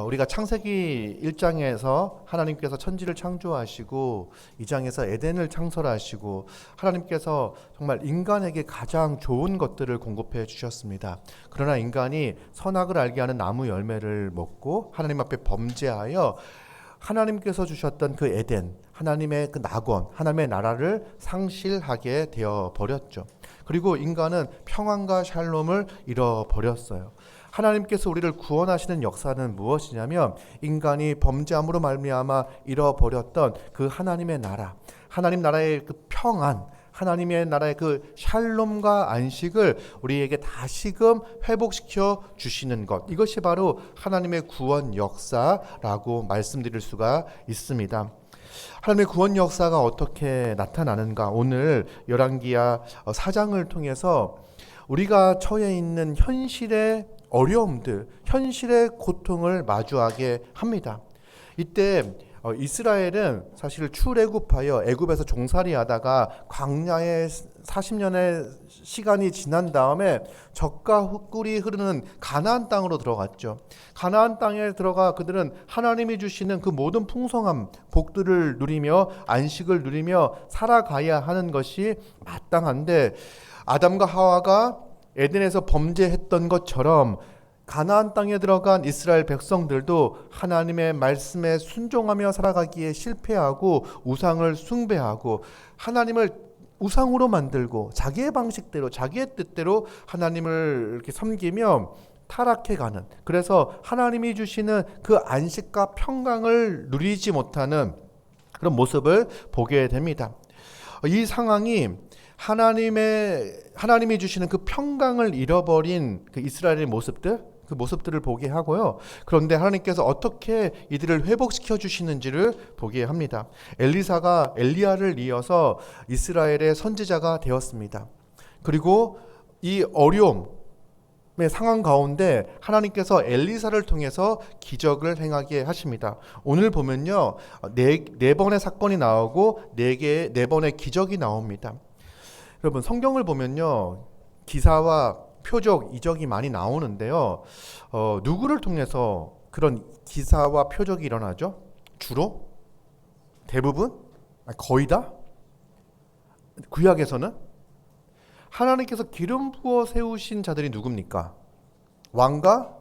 우리가 창세기 1장에서 하나님께서 천지를 창조하시고 2장에서 에덴을 창설하시고 하나님께서 정말 인간에게 가장 좋은 것들을 공급해 주셨습니다. 그러나 인간이 선악을 알게 하는 나무 열매를 먹고 하나님 앞에 범죄하여 하나님께서 주셨던 그 에덴, 하나님의 그 낙원, 하나님의 나라를 상실하게 되어 버렸죠. 그리고 인간은 평안과 샬롬을 잃어버렸어요. 하나님께서 우리를 구원하시는 역사는 무엇이냐면 인간이 범죄함으로 말미암아 잃어버렸던 그 하나님의 나라, 하나님 나라의 그 평안, 하나님의 나라의 그 샬롬과 안식을 우리에게 다시금 회복시켜 주시는 것, 이것이 바로 하나님의 구원 역사라고 말씀드릴 수가 있습니다. 하나님의 구원 역사가 어떻게 나타나는가? 오늘 열왕기야 4장을 통해서 우리가 처해 있는 현실의 어려움들, 현실의 고통을 마주하게 합니다. 이때 이스라엘은 사실 출애굽하여 애굽에서 종살이하다가 광야에 40년의 시간이 지난 다음에 젖과 꿀이 흐르는 가나안 땅으로 들어갔죠. 가나안 땅에 들어가 그들은 하나님이 주시는 그 모든 풍성함, 복들을 누리며 안식을 누리며 살아가야 하는 것이 마땅한데, 아담과 하와가 에덴에서 범죄했던 것처럼 가나안 땅에 들어간 이스라엘 백성들도 하나님의 말씀에 순종하며 살아가기에 실패하고 우상을 숭배하고 하나님을 우상으로 만들고 자기의 방식대로 자기의 뜻대로 하나님을 이렇게 섬기며 타락해가는, 그래서 하나님이 주시는 그 안식과 평강을 누리지 못하는 그런 모습을 보게 됩니다. 이 상황이 하나님이 주시는 그 평강을 잃어버린 그 이스라엘의 모습들, 그 모습들을 보게 하고요. 그런데 하나님께서 어떻게 이들을 회복시켜 주시는지를 보게 합니다. 엘리사가 엘리야를 이어서 이스라엘의 선지자가 되었습니다. 그리고 이 어려움의 상황 가운데 하나님께서 엘리사를 통해서 기적을 행하게 하십니다. 오늘 보면요, 네 번의 사건이 나오고 네 번의 기적이 나옵니다. 여러분, 성경을 보면요, 기사와 표적, 이적이 많이 나오는데요. 누구를 통해서 그런 기사와 표적이 일어나죠? 주로? 대부분? 거의 다? 구약에서는? 하나님께서 기름 부어 세우신 자들이 누굽니까? 왕과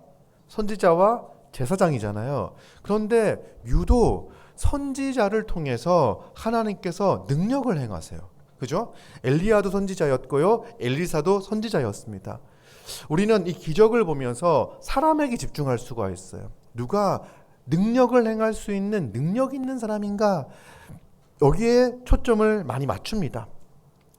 선지자와 제사장이잖아요. 그런데 유독 선지자를 통해서 하나님께서 능력을 행하세요. 그죠? 엘리야도 선지자였고요, 엘리사도 선지자였습니다. 우리는 이 기적을 보면서 사람에게 집중할 수가 있어요. 누가 능력을 행할 수 있는 능력 있는 사람인가, 여기에 초점을 많이 맞춥니다.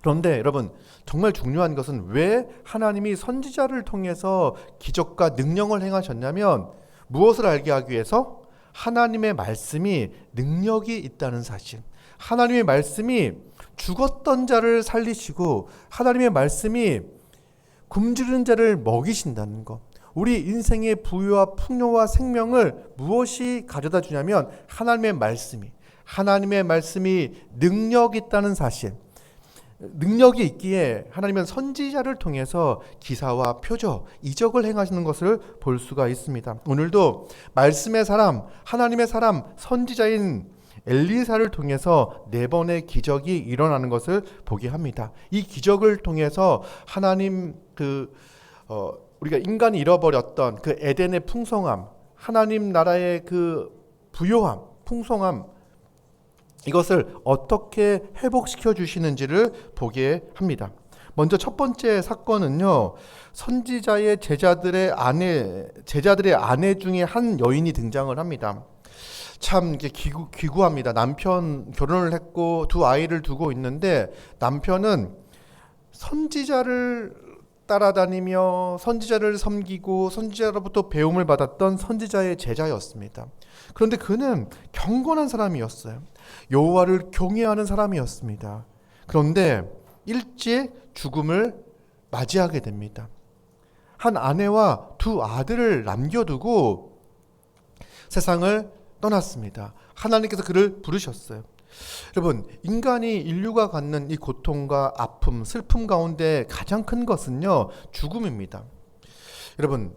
그런데 여러분, 정말 중요한 것은 왜 하나님이 선지자를 통해서 기적과 능력을 행하셨냐면, 무엇을 알게 하기 위해서? 하나님의 말씀이 능력이 있다는 사실, 하나님의 말씀이 죽었던 자를 살리시고 하나님의 말씀이 굶주린 자를 먹이신다는 것, 우리 인생의 부유와 풍요와 생명을 무엇이 가져다 주냐면 하나님의 말씀이 능력이 있다는 사실, 능력이 있기에 하나님은 선지자를 통해서 기사와 표적, 이적을 행하시는 것을 볼 수가 있습니다. 오늘도 말씀의 사람, 하나님의 사람, 선지자인 엘리사를 통해서 네 번의 기적이 일어나는 것을 보게 합니다. 이 기적을 통해서 하나님 우리가 인간이 잃어버렸던 그 에덴의 풍성함, 하나님 나라의 그 부요함, 풍성함, 이것을 어떻게 회복시켜 주시는지를 보게 합니다. 먼저 첫 번째 사건은요, 선지자의 제자들의 아내 중에 한 여인이 등장을 합니다. 참 기구합니다. 남편 결혼을 했고 두 아이를 두고 있는데, 남편은 선지자를 따라다니며 선지자를 섬기고 선지자로부터 배움을 받았던 선지자의 제자였습니다. 그런데 그는 경건한 사람이었어요. 여호와를 경외하는 사람이었습니다. 그런데 일찍 죽음을 맞이하게 됩니다. 한 아내와 두 아들을 남겨두고 세상을 떠났습니다. 하나님께서 그를 부르셨어요. 여러분, 인류가 갖는 이 고통과 아픔, 슬픔 가운데 가장 큰 것은요, 죽음입니다. 여러분,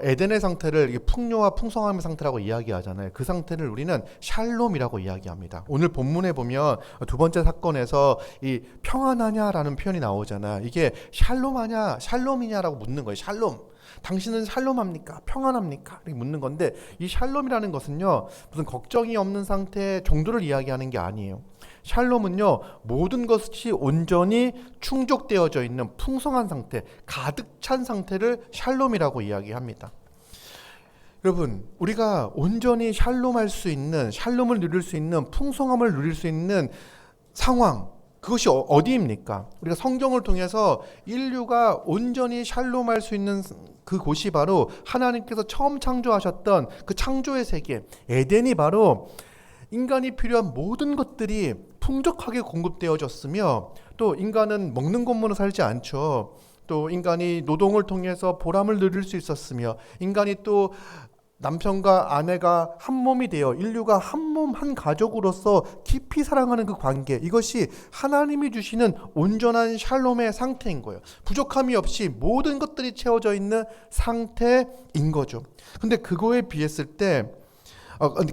에덴의 상태를 이게 풍요와 풍성함의 상태라고 이야기하잖아요. 그 상태를 우리는 샬롬이라고 이야기합니다. 오늘 본문에 보면 두 번째 사건에서 이 평안하냐라는 표현이 나오잖아요. 이게 샬롬하냐, 샬롬이냐라고 묻는 거예요. 샬롬. 당신은 샬롬합니까? 평안합니까? 이렇게 묻는 건데, 이 샬롬이라는 것은요, 무슨 걱정이 없는 상태 정도를 이야기하는 게 아니에요. 샬롬은요, 모든 것이 온전히 충족되어져 있는 풍성한 상태, 가득 찬 상태를 샬롬이라고 이야기합니다. 여러분, 우리가 온전히 샬롬할 수 있는, 샬롬을 누릴 수 있는, 풍성함을 누릴 수 있는 상황, 그것이 어디입니까? 우리가 성경을 통해서 인류가 온전히 샬롬할 수 있는 그곳이 바로 하나님께서 처음 창조하셨던 그 창조의 세계, 에덴이 바로 인간이 필요한 모든 것들이 풍족하게 공급되어졌으며, 또 인간은 먹는 것만으로 살지 않죠. 또 인간이 노동을 통해서 보람을 누릴 수 있었으며, 인간이 또 남편과 아내가 한 몸이 되어 인류가 한 몸, 한 가족으로서 깊이 사랑하는 그 관계, 이것이 하나님이 주시는 온전한 샬롬의 상태인 거예요. 부족함이 없이 모든 것들이 채워져 있는 상태인 거죠. 근데 그거에 비했을 때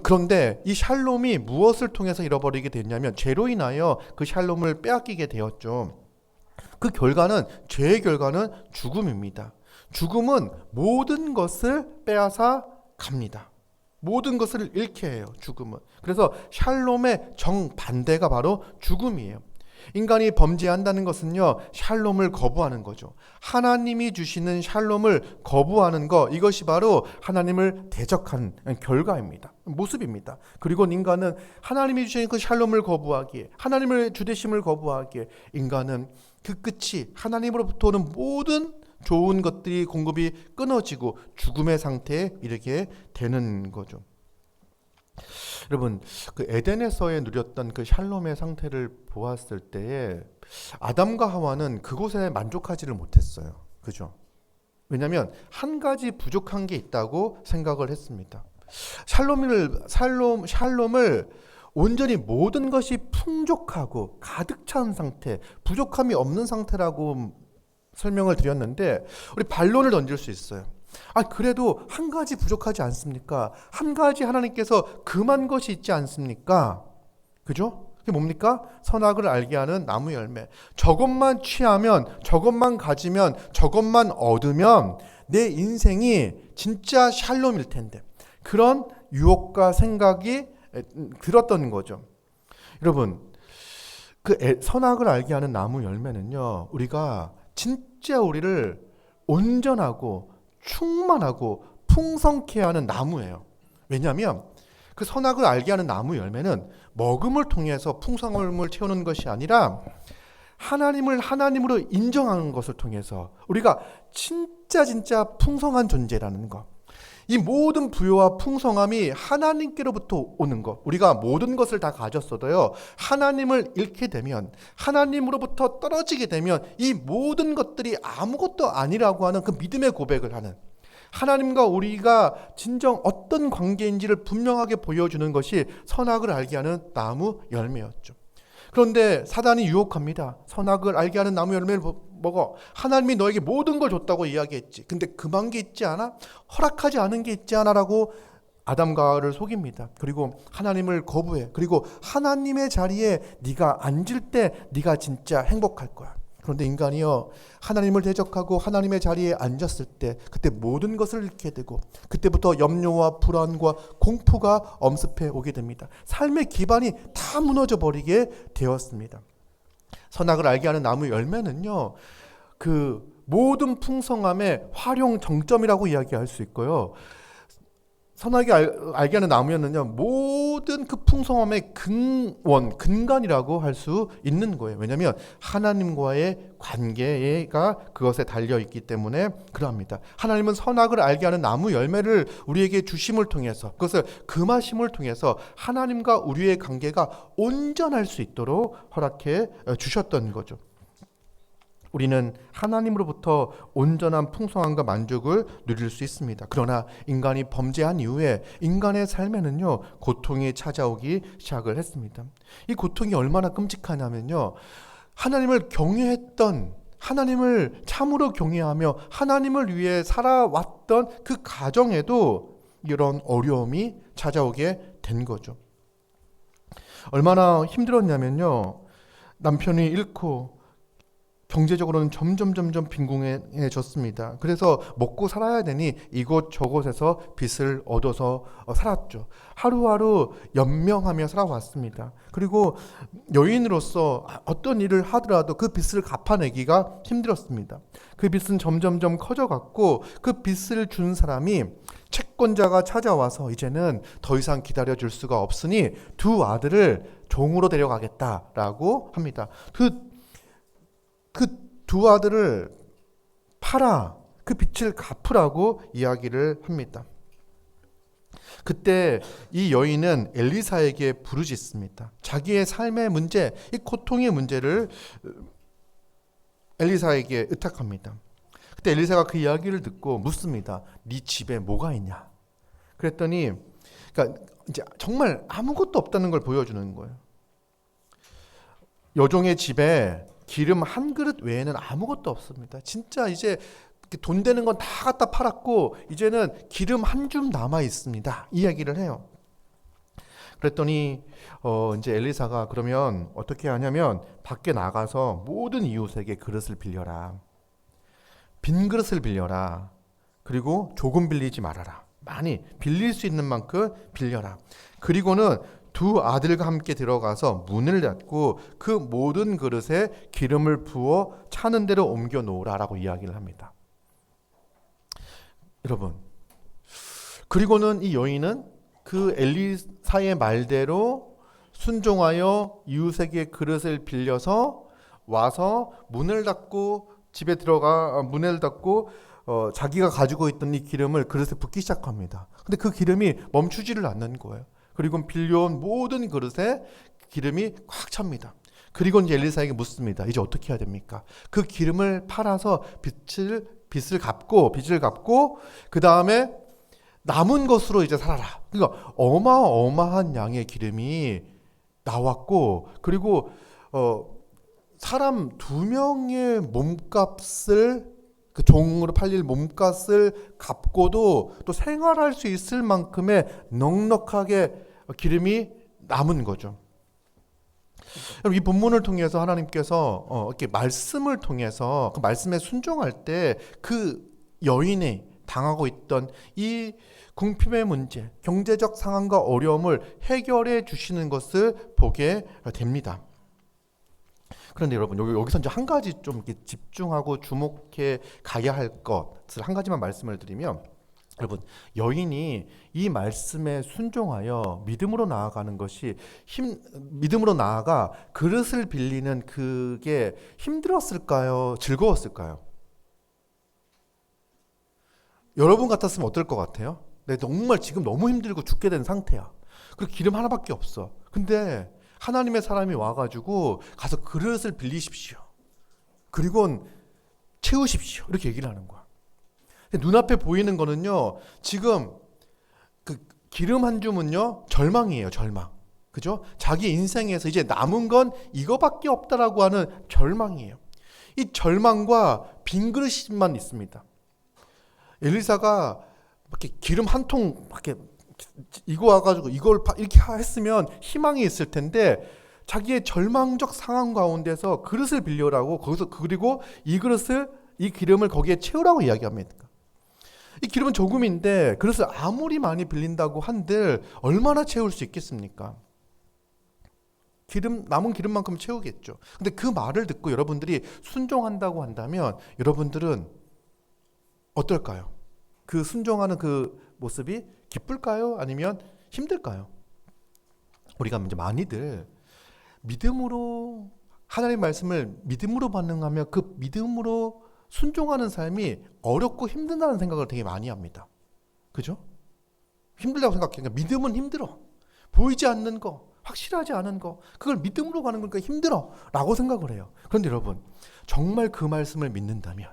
그런데 이 샬롬이 무엇을 통해서 잃어버리게 됐냐면, 죄로 인하여 그 샬롬을 빼앗기게 되었죠. 그 결과는, 죄의 결과는 죽음입니다. 죽음은 모든 것을 빼앗아 갑니다. 모든 것을 잃게 해요, 죽음은. 그래서 샬롬의 정반대가 바로 죽음이에요. 인간이 범죄한다는 것은요, 샬롬을 거부하는 거죠. 하나님이 주시는 샬롬을 거부하는 것, 이것이 바로 하나님을 대적한 결과입니다. 모습입니다. 그리고 인간은 하나님이 주신 그 샬롬을 거부하기에, 하나님의 주되심을 거부하기에, 인간은 그 끝이 하나님으로부터 오는 모든 좋은 것들이 공급이 끊어지고 죽음의 상태에 이르게 되는 거죠. 여러분, 그 에덴에서의 누렸던 그 샬롬의 상태를 보았을 때에 아담과 하와는 그곳에 만족하지를 못했어요. 그죠? 왜냐하면 한 가지 부족한 게 있다고 생각을 했습니다. 샬롬을 온전히 모든 것이 풍족하고 가득 찬 상태, 부족함이 없는 상태라고 설명을 드렸는데, 우리 반론을 던질 수 있어요. 그래도 한 가지 부족하지 않습니까? 한 가지 하나님께서 금한 것이 있지 않습니까? 그죠? 그게 뭡니까? 선악을 알게 하는 나무 열매. 저것만 취하면, 저것만 가지면, 저것만 얻으면 내 인생이 진짜 샬롬일 텐데, 그런 유혹과 생각이 들었던 거죠. 여러분, 그 선악을 알게 하는 나무 열매는요, 우리가 진짜 우리를 온전하고 충만하고 풍성케 하는 나무예요. 왜냐하면 그 선악을 알게 하는 나무 열매는 먹음을 통해서 풍성함을 채우는 것이 아니라 하나님을 하나님으로 인정하는 것을 통해서 우리가 진짜 풍성한 존재라는 것, 이 모든 부요와 풍성함이 하나님께로부터 오는 것, 우리가 모든 것을 다 가졌어도요, 하나님을 잃게 되면, 하나님으로부터 떨어지게 되면 이 모든 것들이 아무것도 아니라고 하는 그 믿음의 고백을 하는, 하나님과 우리가 진정 어떤 관계인지를 분명하게 보여주는 것이 선악을 알게 하는 나무 열매였죠. 그런데 사단이 유혹합니다. 선악을 알게 하는 나무 열매를 먹어. 하나님이 너에게 모든 걸 줬다고 이야기했지. 근데 금한 게 있지 않아? 허락하지 않은 게 있지 않아? 라고 아담과 하와를 속입니다. 그리고 하나님을 거부해. 그리고 하나님의 자리에 네가 앉을 때 네가 진짜 행복할 거야. 그런데 인간이요, 하나님을 대적하고 하나님의 자리에 앉았을 때 그때 모든 것을 잃게 되고, 그때부터 염려와 불안과 공포가 엄습해 오게 됩니다. 삶의 기반이 다 무너져 버리게 되었습니다. 선악을 알게 하는 나무 열매는요, 그 모든 풍성함의 활용 정점이라고 이야기할 수 있고요, 선악이 알게 하는 나무였는요, 모든 그 풍성함의 근간이라고 할 수 있는 거예요. 왜냐하면 하나님과의 관계가 그것에 달려있기 때문에 그러합니다. 하나님은 선악을 알게 하는 나무 열매를 우리에게 주심을 통해서, 그것을 금하심을 통해서 하나님과 우리의 관계가 온전할 수 있도록 허락해 주셨던 거죠. 우리는 하나님으로부터 온전한 풍성함과 만족을 누릴 수 있습니다. 그러나 인간이 범죄한 이후에 인간의 삶에는요, 고통이 찾아오기 시작을 했습니다. 이 고통이 얼마나 끔찍하냐면요, 하나님을 경외했던 하나님을 참으로 경외하며 하나님을 위해 살아왔던 그 가정에도 이런 어려움이 찾아오게 된 거죠. 얼마나 힘들었냐면요. 남편이 잃고 경제적으로는 점점 빈궁해졌습니다. 그래서 먹고 살아야 되니 이곳저곳에서 빚을 얻어서 살았죠. 하루하루 연명하며 살아왔습니다. 그리고 여인으로서 어떤 일을 하더라도 그 빚을 갚아내기가 힘들었습니다. 그 빚은 점점 커져갔고 그 빚을 준 사람이 채권자가 찾아와서 이제는 더 이상 기다려줄 수가 없으니 두 아들을 종으로 데려가겠다라고 합니다. 그 두 아들을 팔아 그 빚을 갚으라고 이야기를 합니다. 그때 이 여인은 엘리사에게 부르짖습니다. 자기의 삶의 문제, 이 고통의 문제를 엘리사에게 의탁합니다. 그때 엘리사가 그 이야기를 듣고 묻습니다. 네 집에 뭐가 있냐? 그랬더니 그러니까 이제 정말 아무것도 없다는 걸 보여주는 거예요. 여종의 집에 기름 한 그릇 외에는 아무것도 없습니다. 진짜 이제 돈 되는 건 다 갖다 팔았고 이제는 기름 한 줌 남아 있습니다. 이 이야기를 해요. 그랬더니 이제 엘리사가 그러면 어떻게 하냐면 밖에 나가서 모든 이웃에게 그릇을 빌려라. 빈 그릇을 빌려라. 그리고 조금 빌리지 말아라. 많이 빌릴 수 있는 만큼 빌려라. 그리고는 두 아들과 함께 들어가서 문을 닫고 그 모든 그릇에 기름을 부어 차는 대로 옮겨 놓으라라고 이야기를 합니다. 여러분, 그리고는 이 여인은 그 엘리사의 말대로 순종하여 이웃에게 그릇을 빌려서 와서 문을 닫고 집에 들어가 문을 닫고 자기가 가지고 있던 이 기름을 그릇에 붓기 시작합니다. 근데 그 기름이 멈추지를 않는 거예요. 그리고 빌려온 모든 그릇에 기름이 꽉 찹니다. 그리고 이제 엘리사에게 묻습니다. 이제 어떻게 해야 됩니까? 그 기름을 팔아서 빚을 갚고 그 다음에 남은 것으로 이제 살아라. 그러니까 어마어마한 양의 기름이 나왔고 그리고 사람 2명의 몸값을 그 종으로 팔릴 몸값을 갚고도 또 생활할 수 있을 만큼의 넉넉하게 기름이 남은 거죠. 이 본문을 통해서 하나님께서 이렇게 말씀을 통해서 그 말씀에 순종할 때 그 여인이 당하고 있던 이 궁핍의 문제, 경제적 상황과 어려움을 해결해 주시는 것을 보게 됩니다. 그런데 여러분 여기서 이제 한 가지 좀 이렇게 집중하고 주목해 가야 할 것을 한 가지만 말씀을 드리면, 여러분 여인이 이 말씀에 순종하여 믿음으로 나아가는 것이 믿음으로 나아가 그릇을 빌리는 그게 힘들었을까요? 즐거웠을까요? 여러분 같았으면 어떨 것 같아요? 내 정말 지금 너무 힘들고 죽게 된 상태야. 그리고 기름 하나밖에 없어. 근데 하나님의 사람이 와가지고 가서 그릇을 빌리십시오. 그리고 채우십시오. 이렇게 얘기를 하는 거야. 눈앞에 보이는 거는요, 지금 그 기름 한 줌은요, 절망이에요, 절망. 그죠? 자기 인생에서 이제 남은 건 이거밖에 없다라고 하는 절망이에요. 이 절망과 빈 그릇만 있습니다. 엘리사가 이렇게 기름 한 통 이렇게 이거 와가지고 이걸 이렇게 했으면 희망이 있을 텐데, 자기의 절망적 상황 가운데서 그릇을 빌려라고 거기서 그리고 이 기름을 거기에 채우라고 이야기합니다. 이 기름은 조금인데 그릇을 아무리 많이 빌린다고 한들 얼마나 채울 수 있겠습니까? 남은 기름만큼 채우겠죠. 근데 그 말을 듣고 여러분들이 순종한다고 한다면 여러분들은 어떨까요? 그 순종하는 그 모습이 기쁠까요? 아니면 힘들까요? 우리가 이제 많이들 믿음으로 하나님의 말씀을 믿음으로 반응하며 그 믿음으로 순종하는 삶이 어렵고 힘든다는 생각을 되게 많이 합니다. 그죠? 힘들다고 생각해요. 그러니까 믿음은 힘들어. 보이지 않는 거, 확실하지 않은 거, 그걸 믿음으로 가는 거니까 힘들어 라고 생각을 해요. 그런데 여러분, 정말 그 말씀을 믿는다면,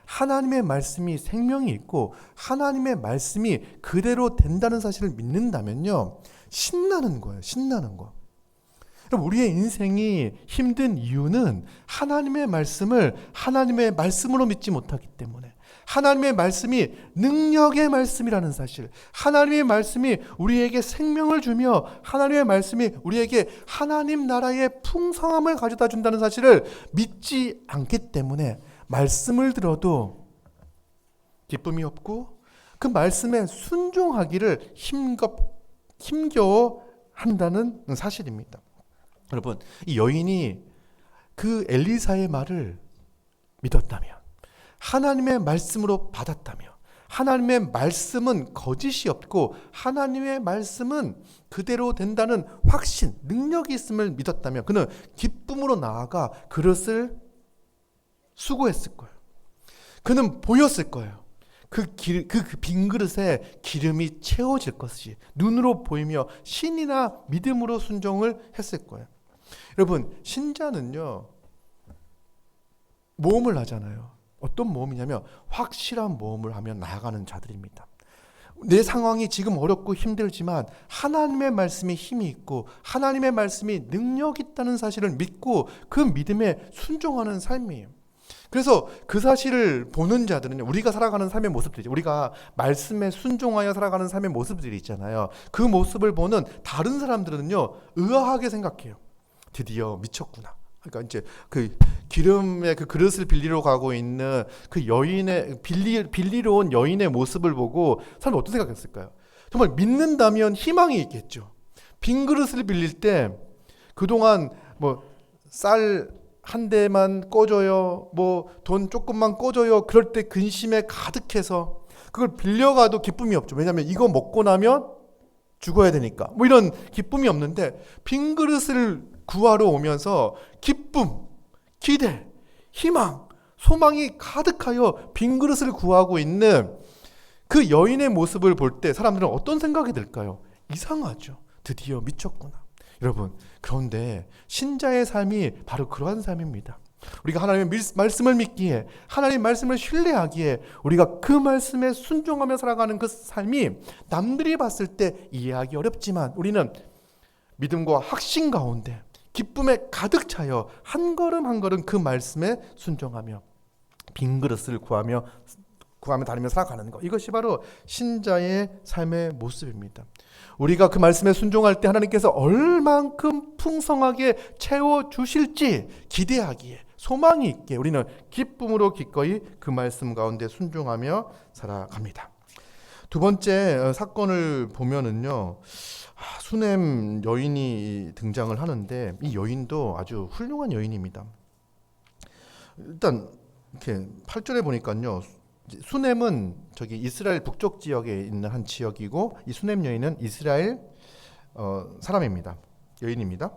하나님의 말씀이 생명이 있고 하나님의 말씀이 그대로 된다는 사실을 믿는다면요, 신나는 거예요. 신나는 거. 그럼 우리의 인생이 힘든 이유는 하나님의 말씀을 하나님의 말씀으로 믿지 못하기 때문에, 하나님의 말씀이 능력의 말씀이라는 사실, 하나님의 말씀이 우리에게 생명을 주며 하나님의 말씀이 우리에게 하나님 나라의 풍성함을 가져다 준다는 사실을 믿지 않기 때문에 말씀을 들어도 기쁨이 없고 그 말씀에 순종하기를 힘겨워 한다는 사실입니다. 여러분, 이 여인이 그 엘리사의 말을 믿었다면, 하나님의 말씀으로 받았다며, 하나님의 말씀은 거짓이 없고 하나님의 말씀은 그대로 된다는 확신, 능력이 있음을 믿었다면 그는 기쁨으로 나아가 그릇을 수고했을 거예요. 그는 보였을 거예요. 그 빈 그릇에 기름이 채워질 것이 눈으로 보이며 신이나 믿음으로 순종을 했을 거예요. 여러분, 신자는요 모험을 하잖아요. 어떤 모험이냐면 확실한 모험을 하며 나아가는 자들입니다. 내 상황이 지금 어렵고 힘들지만 하나님의 말씀이 힘이 있고 하나님의 말씀이 능력이 있다는 사실을 믿고 그 믿음에 순종하는 삶이에요. 그래서 그 사실을 보는 자들은요, 우리가 살아가는 삶의 모습들이죠. 우리가 말씀에 순종하여 살아가는 삶의 모습들이 있잖아요. 그 모습을 보는 다른 사람들은요 의아하게 생각해요. 드디어 미쳤구나. 그러니까 이제 그 기름의 그 그릇을 빌리러 가고 있는 그 여인의 빌리러 온 여인의 모습을 보고 사람이 어떤 생각했을까요? 정말 믿는다면 희망이 있겠죠. 빈 그릇을 빌릴 때 그동안 뭐 쌀 한 대만 꺼줘요, 뭐 돈 조금만 꺼줘요, 그럴 때 근심에 가득해서 그걸 빌려가도 기쁨이 없죠. 왜냐하면 이거 먹고 나면 죽어야 되니까, 뭐 이런 기쁨이 없는데 빈 그릇을 구하러 오면서 기쁨, 기대, 희망, 소망이 가득하여 빈 그릇을 구하고 있는 그 여인의 모습을 볼 때 사람들은 어떤 생각이 들까요? 이상하죠. 드디어 미쳤구나. 여러분, 그런데 신자의 삶이 바로 그러한 삶입니다. 우리가 하나님의 말씀을 믿기에, 하나님의 말씀을 신뢰하기에 우리가 그 말씀에 순종하며 살아가는 그 삶이 남들이 봤을 때 이해하기 어렵지만 우리는 믿음과 확신 가운데 기쁨에 가득 차여 한 걸음 한 걸음 그 말씀에 순종하며 빈 그릇을 구하며 다니며 살아가는 것, 이것이 바로 신자의 삶의 모습입니다. 우리가 그 말씀에 순종할 때 하나님께서 얼만큼 풍성하게 채워주실지 기대하기에, 소망이 있게 우리는 기쁨으로 기꺼이 그 말씀 가운데 순종하며 살아갑니다. 두 번째 사건을 보면은요, 수넴 여인이 등장을 하는데 이 여인도 아주 훌륭한 여인입니다. 일단 이렇게 8절에 보니까요, 수넴은 저기 이스라엘 북쪽 지역에 있는 한 지역이고 이 수넴 여인은 이스라엘 사람입니다. 여인입니다.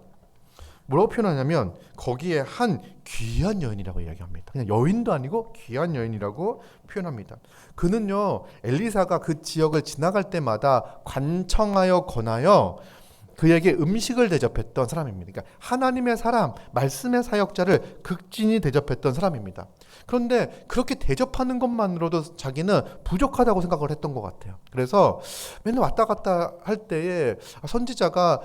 뭐라고 표현하냐면 거기에 한 귀한 여인이라고 이야기합니다. 그냥 여인도 아니고 귀한 여인이라고 표현합니다. 그는요, 엘리사가 그 지역을 지나갈 때마다 관청하여 권하여 그에게 음식을 대접했던 사람입니다. 그러니까 하나님의 사람, 말씀의 사역자를 극진히 대접했던 사람입니다. 그런데 그렇게 대접하는 것만으로도 자기는 부족하다고 생각을 했던 것 같아요. 그래서 맨날 왔다 갔다 할 때에 선지자가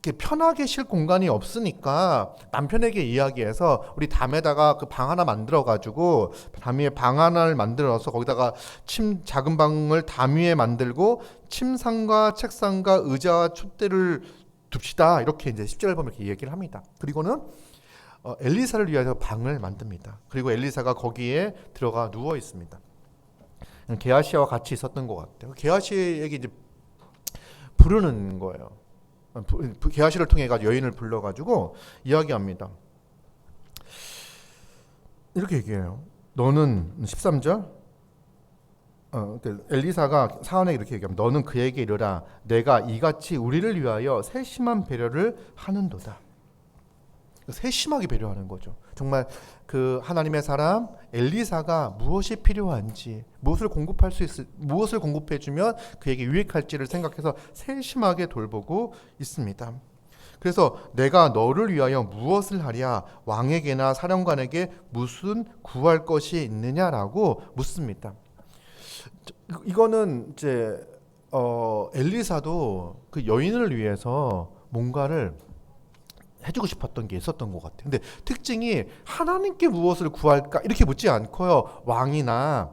이렇게 편하게 쉴 공간이 없으니까 남편에게 이야기해서 우리 담에다가 그 방 하나 만들어 가지고 담 위에 방 하나를 만들어서 거기다가 작은 방을 담 위에 만들고 침상과 책상과 의자와 촛대를 둡시다, 이렇게 이제 10절을 보면 이렇게 얘기를 합니다. 그리고는 엘리사를 위해서 방을 만듭니다. 그리고 엘리사가 거기에 들어가 누워 있습니다. 게하시와 같이 있었던 것 같아요. 게하시에게 이제 부르는 거예요. 게하시를 통해 가지고 여인을 불러가지고 이야기합니다. 이렇게 얘기해요. 너는 13절 엘리사가 사안에게 이렇게 얘기합니다. 너는 그에게 이르라, 내가 이같이 우리를 위하여 세심한 배려를 하는도다. 세심하게 배려하는 거죠. 정말 그 하나님의 사람 엘리사가 무엇이 필요한지, 무엇을 공급해 주면 그에게 유익할지를 생각해서 세심하게 돌보고 있습니다. 그래서 내가 너를 위하여 무엇을 하랴, 왕에게나 사령관에게 무슨 구할 것이 있느냐라고 묻습니다. 이거는 이제 엘리사도 그 여인을 위해서 뭔가를 해주고 싶었던 게 있었던 것 같아요. 근데 특징이 하나님께 무엇을 구할까 이렇게 묻지 않고요. 왕이나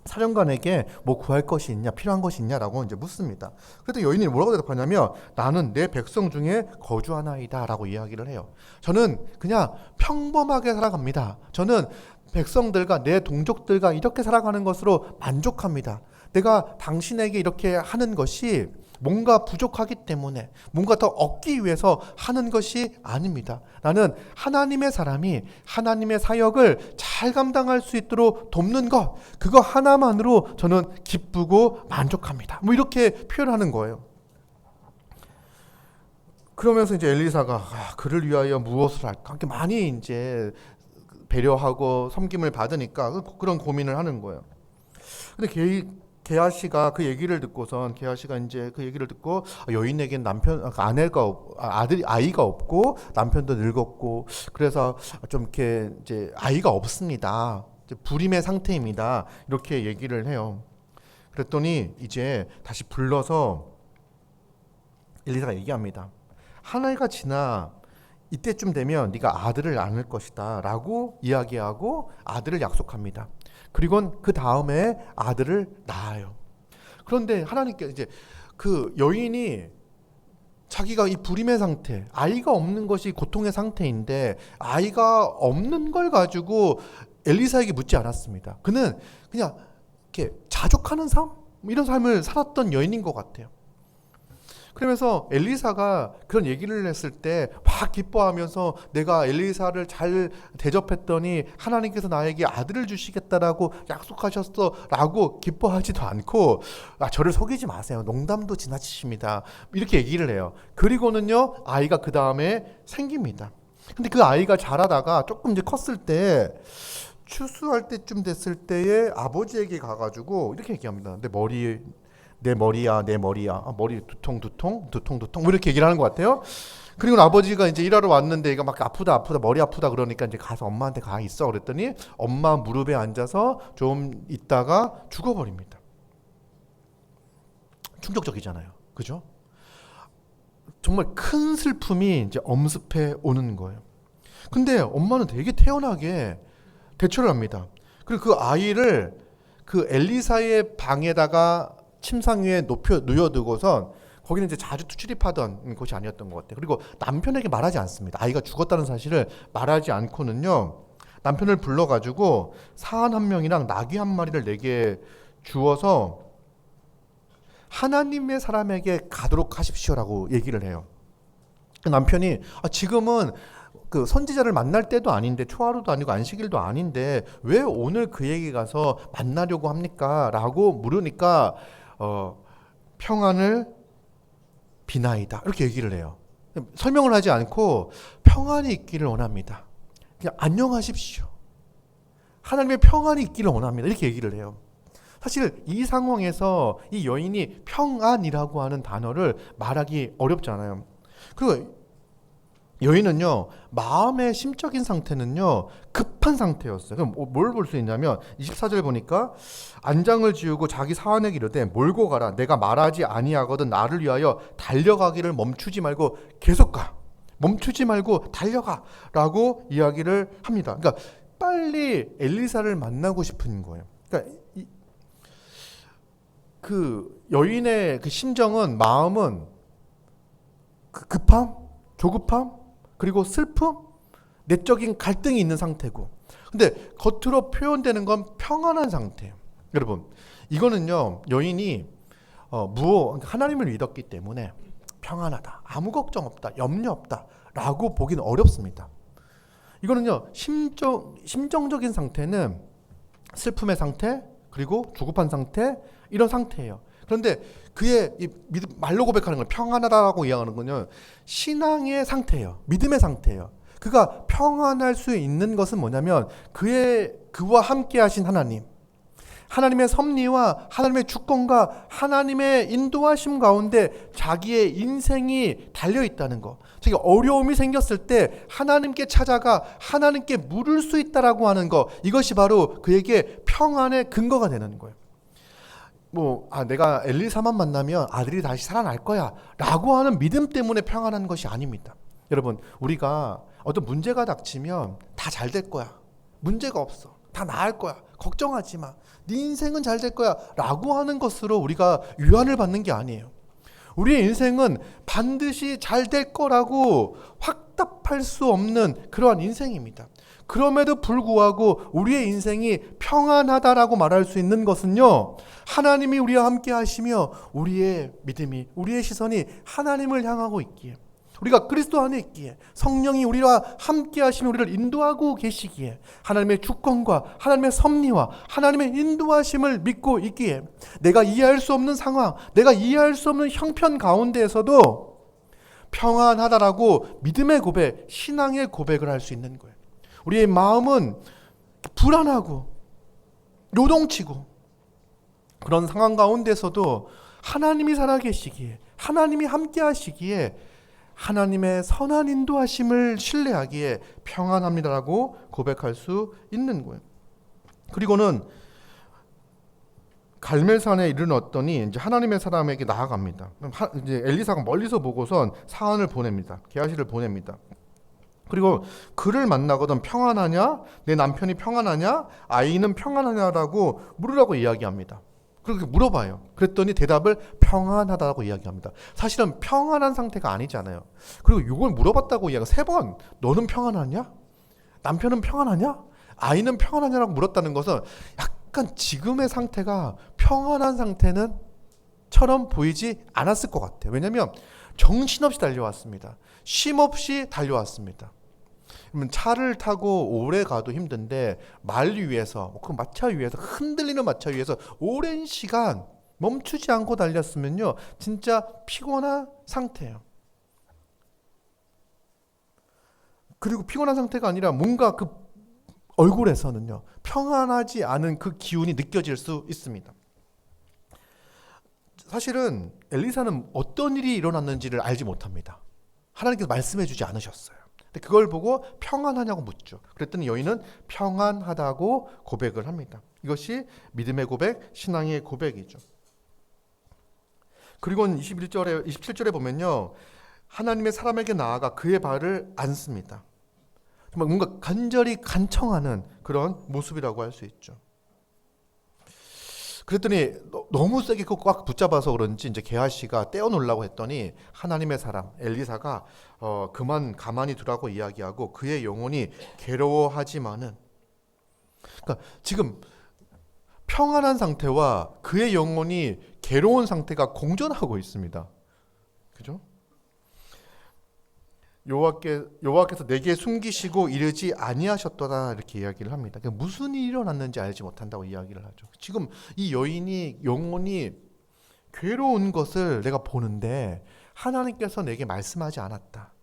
사령관에게 뭐 구할 것이 있냐, 필요한 것이 있냐라고 이제 묻습니다. 그래도 여인이 뭐라고 대답하냐면 나는 내 백성 중에 거주하나이다라고 이야기를 해요. 저는 그냥 평범하게 살아갑니다. 저는 백성들과 내 동족들과 이렇게 살아가는 것으로 만족합니다. 내가 당신에게 이렇게 하는 것이 뭔가 부족하기 때문에 뭔가 더 얻기 위해서 하는 것이 아닙니다. 나는 하나님의 사람이 하나님의 사역을 잘 감당할 수 있도록 돕는 것, 그거 하나만으로 저는 기쁘고 만족합니다. 뭐 이렇게 표현하는 거예요. 그러면서 이제 엘리사가 그를 위하여 무엇을 할까? 이렇게 많이 이제 배려하고 섬김을 받으니까 그런 고민을 하는 거예요. 근데 게하시가 그 얘기를 듣고선 게하시가 이제 그 얘기를 듣고 여인에겐 아이가 없고 남편도 늙었고 그래서 좀 이렇게 이제 아이가 없습니다. 이제 불임의 상태입니다. 이렇게 얘기를 해요. 그랬더니 이제 다시 불러서 엘리사가 얘기합니다. 한 해가 지나 이때쯤 되면 네가 아들을 낳을 것이다 라고 이야기하고 아들을 약속합니다. 그리고 그 다음에 아들을 낳아요. 그런데 하나님께 이제 그 여인이 자기가 이 불임의 상태, 아이가 없는 것이 고통의 상태인데 아이가 없는 걸 가지고 엘리사에게 묻지 않았습니다. 그는 그냥 이렇게 자족하는 삶? 이런 삶을 살았던 여인인 것 같아요. 그러면서 엘리사가 그런 얘기를 했을 때 막 기뻐하면서 내가 엘리사를 잘 대접했더니 하나님께서 나에게 아들을 주시겠다라고 약속하셨어 라고 기뻐하지도 않고 저를 속이지 마세요. 농담도 지나치십니다. 이렇게 얘기를 해요. 그리고는요 아이가 그 다음에 생깁니다. 근데 그 아이가 자라다가 조금 이제 컸을 때 추수할 때쯤 됐을 때에 아버지에게 가가지고 이렇게 얘기합니다. 내 머리야 머리 두통 뭐 이렇게 얘기를 하는 것 같아요. 그리고 아버지가 이제 일하러 왔는데 얘가 막 아프다 머리 아프다 그러니까 이제 가서 엄마한테 가 있어 그랬더니 엄마 무릎에 앉아서 좀 있다가 죽어버립니다. 충격적이잖아요, 그죠? 정말 큰 슬픔이 이제 엄습해 오는 거예요. 근데 엄마는 되게 태연하게 대처를 합니다. 그리고 그 아이를 그 엘리사의 방에다가 침상 위에 누워두고선 거기는 이제 자주 출입하던 곳이 아니었던 것 같아요. 그리고 남편에게 말하지 않습니다. 아이가 죽었다는 사실을 말하지 않고는요 남편을 불러가지고 사한 한 명이랑 나귀 한 마리를 내게 주어서 하나님의 사람에게 가도록 하십시오라고 얘기를 해요. 남편이 지금은 그 선지자를 만날 때도 아닌데 초하루도 아니고 안식일도 아닌데 왜 오늘 그에게 가서 만나려고 합니까? 라고 물으니까 평안을 비나이다 이렇게 얘기를 해요. 설명을 하지 않고 평안이 있기를 원합니다. 그냥 안녕하십시오. 하나님의 평안이 있기를 원합니다. 이렇게 얘기를 해요. 사실 이 상황에서 이 여인이 평안이라고 하는 단어를 말하기 어렵잖아요. 그리고 여인은요 마음의 심적인 상태는요 급한 상태였어요. 그럼 뭘 볼 수 있냐면 24절 보니까 안장을 지우고 자기 사환에게 이르되 몰고 가라. 내가 말하지 아니하거든 나를 위하여 달려가기를 멈추지 말고 계속 가. 멈추지 말고 달려가 라고 이야기를 합니다. 그러니까 빨리 엘리사를 만나고 싶은 거예요. 그러니까 그 여인의 그 심정은 마음은 그 급함, 조급함, 그리고 슬픔, 내적인 갈등이 있는 상태고, 근데 겉으로 표현되는 건 평안한 상태예요. 여러분, 이거는요 여인이 하나님을 믿었기 때문에 평안하다, 아무 걱정 없다, 염려 없다 라고 보기는 어렵습니다. 이거는요 심정적인 상태는 슬픔의 상태, 그리고 조급한 상태, 이런 상태예요. 그런데 그의 말로 고백하는 건 평안하다라고 이야기하는 건요 신앙의 상태예요. 믿음의 상태예요. 그가 평안할 수 있는 것은 뭐냐면 그와 함께 하신 하나님의 섭리와 하나님의 주권과 하나님의 인도하심 가운데 자기의 인생이 달려있다는 거. 자기가 어려움이 생겼을 때 하나님께 찾아가 하나님께 물을 수 있다라고 하는 거, 이것이 바로 그에게 평안의 근거가 되는 거예요. 내가 엘리사만 만나면 아들이 다시 살아날 거야 라고 하는 믿음 때문에 평안한 것이 아닙니다. 여러분, 우리가 어떤 문제가 닥치면 다 잘 될 거야, 문제가 없어, 다 나을 거야, 걱정하지 마, 네 인생은 잘 될 거야 라고 하는 것으로 우리가 위안을 받는 게 아니에요. 우리의 인생은 반드시 잘 될 거라고 확답할 수 없는 그러한 인생입니다. 그럼에도 불구하고 우리의 인생이 평안하다라고 말할 수 있는 것은요, 하나님이 우리와 함께 하시며 우리의 믿음이, 우리의 시선이 하나님을 향하고 있기에, 우리가 그리스도 안에 있기에, 성령이 우리와 함께 하시며 우리를 인도하고 계시기에, 하나님의 주권과 하나님의 섭리와 하나님의 인도하심을 믿고 있기에, 내가 이해할 수 없는 상황, 내가 이해할 수 없는 형편 가운데에서도 평안하다라고 믿음의 고백, 신앙의 고백을 할 수 있는 거예요. 우리의 마음은 불안하고 요동치고 그런 상황 가운데서도 하나님이 살아계시기에, 하나님이 함께 하시기에, 하나님의 선한 인도하심을 신뢰하기에 평안합니다라고 고백할 수 있는 거예요. 그리고는 갈멜산에 이르렀더니 이제 하나님의 사람에게 나아갑니다. 이제 엘리사가 멀리서 보고선 사안을 보냅니다. 게하시를 보냅니다. 그리고 그를 만나거든 평안하냐? 내 남편이 평안하냐? 아이는 평안하냐라고 물으라고 이야기합니다. 그렇게 물어봐요. 그랬더니 대답을 평안하다고 이야기합니다. 사실은 평안한 상태가 아니잖아요. 그리고 이걸 물어봤다고 이야기가 3번, 너는 평안하냐? 남편은 평안하냐? 아이는 평안하냐라고 물었다는 것은 약간 지금의 상태가 평안한 상태는 처럼 보이지 않았을 것 같아요. 왜냐하면 정신없이 달려왔습니다. 쉼없이 달려왔습니다. 차를 타고 오래 가도 힘든데 말 위에서, 그 마차 위에서, 흔들리는 마차 위에서 오랜 시간 멈추지 않고 달렸으면요, 진짜 피곤한 상태예요. 그리고 피곤한 상태가 아니라 뭔가 그 얼굴에서는요, 평안하지 않은 그 기운이 느껴질 수 있습니다. 사실은 엘리사는 어떤 일이 일어났는지를 알지 못합니다. 하나님께서 말씀해 주지 않으셨어요. 근데 그걸 보고 평안하냐고 묻죠. 그랬더니 여인은 평안하다고 고백을 합니다. 이것이 믿음의 고백, 신앙의 고백이죠. 그리고는 27절에 보면요, 하나님의 사람에게 나아가 그의 발을 안습니다. 정말 뭔가 간절히 간청하는 그런 모습이라고 할 수 있죠. 그랬더니 너무 세게 꽉 붙잡아서 그런지 이제 게하시가 떼어놓으려고 했더니 하나님의 사람 엘리사가 그만 가만히 두라고 이야기하고 그의 영혼이 괴로워하지만은, 그러니까 지금 평안한 상태와 그의 영혼이 괴로운 상태가 공존하고 있습니다. 그죠? 여호와께서 내게 숨기시고 이르지 아니하셨도다, 이렇게 이야기를 합니다. 그러니까 무슨 일이 일어났는지 알지 못한다고 이야기를 하죠. 지금 이 여인이 영혼이 괴로운 것을 내가 보는데 하나님께서 내게 말씀하지 않았다.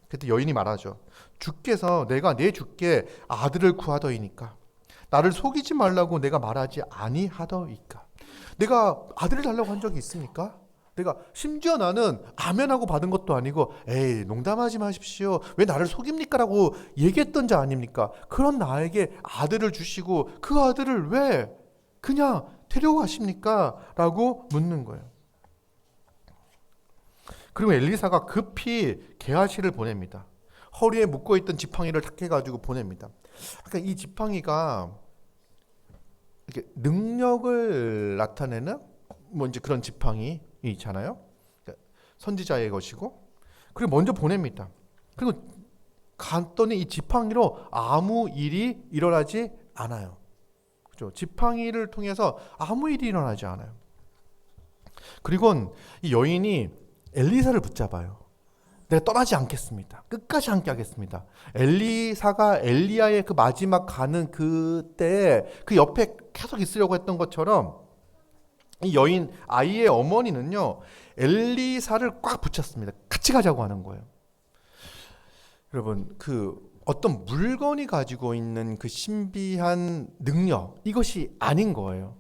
그때 여인이 말하죠. 주께서 내가 내 주께 아들을 구하더이니까 나를 속이지 말라고 내가 말하지 아니하더이까. 내가 아들을 달라고 한 적이 있습니까? 내가 심지어 나는 아멘하고 받은 것도 아니고 에이 농담하지 마십시오, 왜 나를 속입니까? 라고 얘기했던 자 아닙니까? 그런 나에게 아들을 주시고 그 아들을 왜 그냥 데려가십니까? 라고 묻는 거예요. 그리고 엘리사가 급히 게하시를 보냅니다. 허리에 묶어있던 지팡이를 탁 해가지고 보냅니다. 그러니까 이 지팡이가 이렇게 능력을 나타내는 뭐 이제 그런 지팡이 있잖아요. 그러니까 선지자의 것이고, 그리고 먼저 보냅니다. 그리고 갔더니 이 지팡이로 아무 일이 일어나지 않아요. 그렇죠? 지팡이를 통해서 아무 일이 일어나지 않아요. 그리고 이 여인이 엘리사를 붙잡아요. 내가 떠나지 않겠습니다. 끝까지 함께 하겠습니다. 엘리사가 엘리야의 그 마지막 가는 그때 그 옆에 계속 있으려고 했던 것처럼 이 여인 아이의 어머니는요, 엘리사를 꽉 붙였습니다. 같이 가자고 하는 거예요. 여러분, 그 어떤 물건이 가지고 있는 그 신비한 능력, 이것이 아닌 거예요.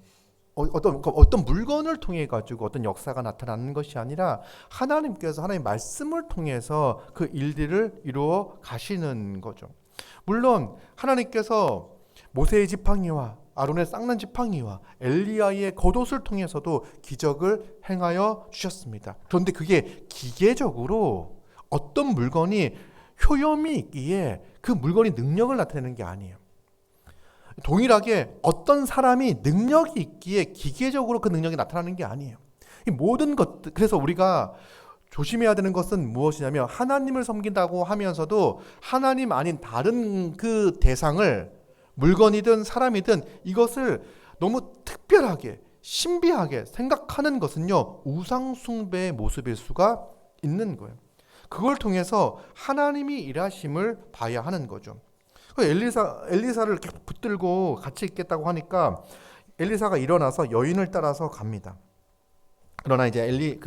어떤 물건을 통해 가지고 어떤 역사가 나타나는 것이 아니라 하나님께서 하나님의 말씀을 통해서 그 일들을 이루어 가시는 거죠. 물론 하나님께서 모세의 지팡이와 아론의 쌍난 지팡이와 엘리야의 겉옷을 통해서도 기적을 행하여 주셨습니다. 그런데 그게 기계적으로 어떤 물건이 효염이 있기에 그 물건이 능력을 나타내는 게 아니에요. 동일하게 어떤 사람이 능력이 있기에 기계적으로 그 능력이 나타나는 게 아니에요. 이 모든 것들, 그래서 우리가 조심해야 되는 것은 무엇이냐면 하나님을 섬긴다고 하면서도 하나님 아닌 다른 그 대상을, 물건이든 사람이든, 이것을 너무 특별하게 신비하게 생각하는 것은요, 우상 숭배의 모습일 수가 있는 거예요. 그걸 통해서 하나님이 일하심을 봐야 하는 거죠. 엘리사를 이렇게 붙들고 같이 있겠다고 하니까 엘리사가 일어나서 여인을 따라서 갑니다. 그러나 이제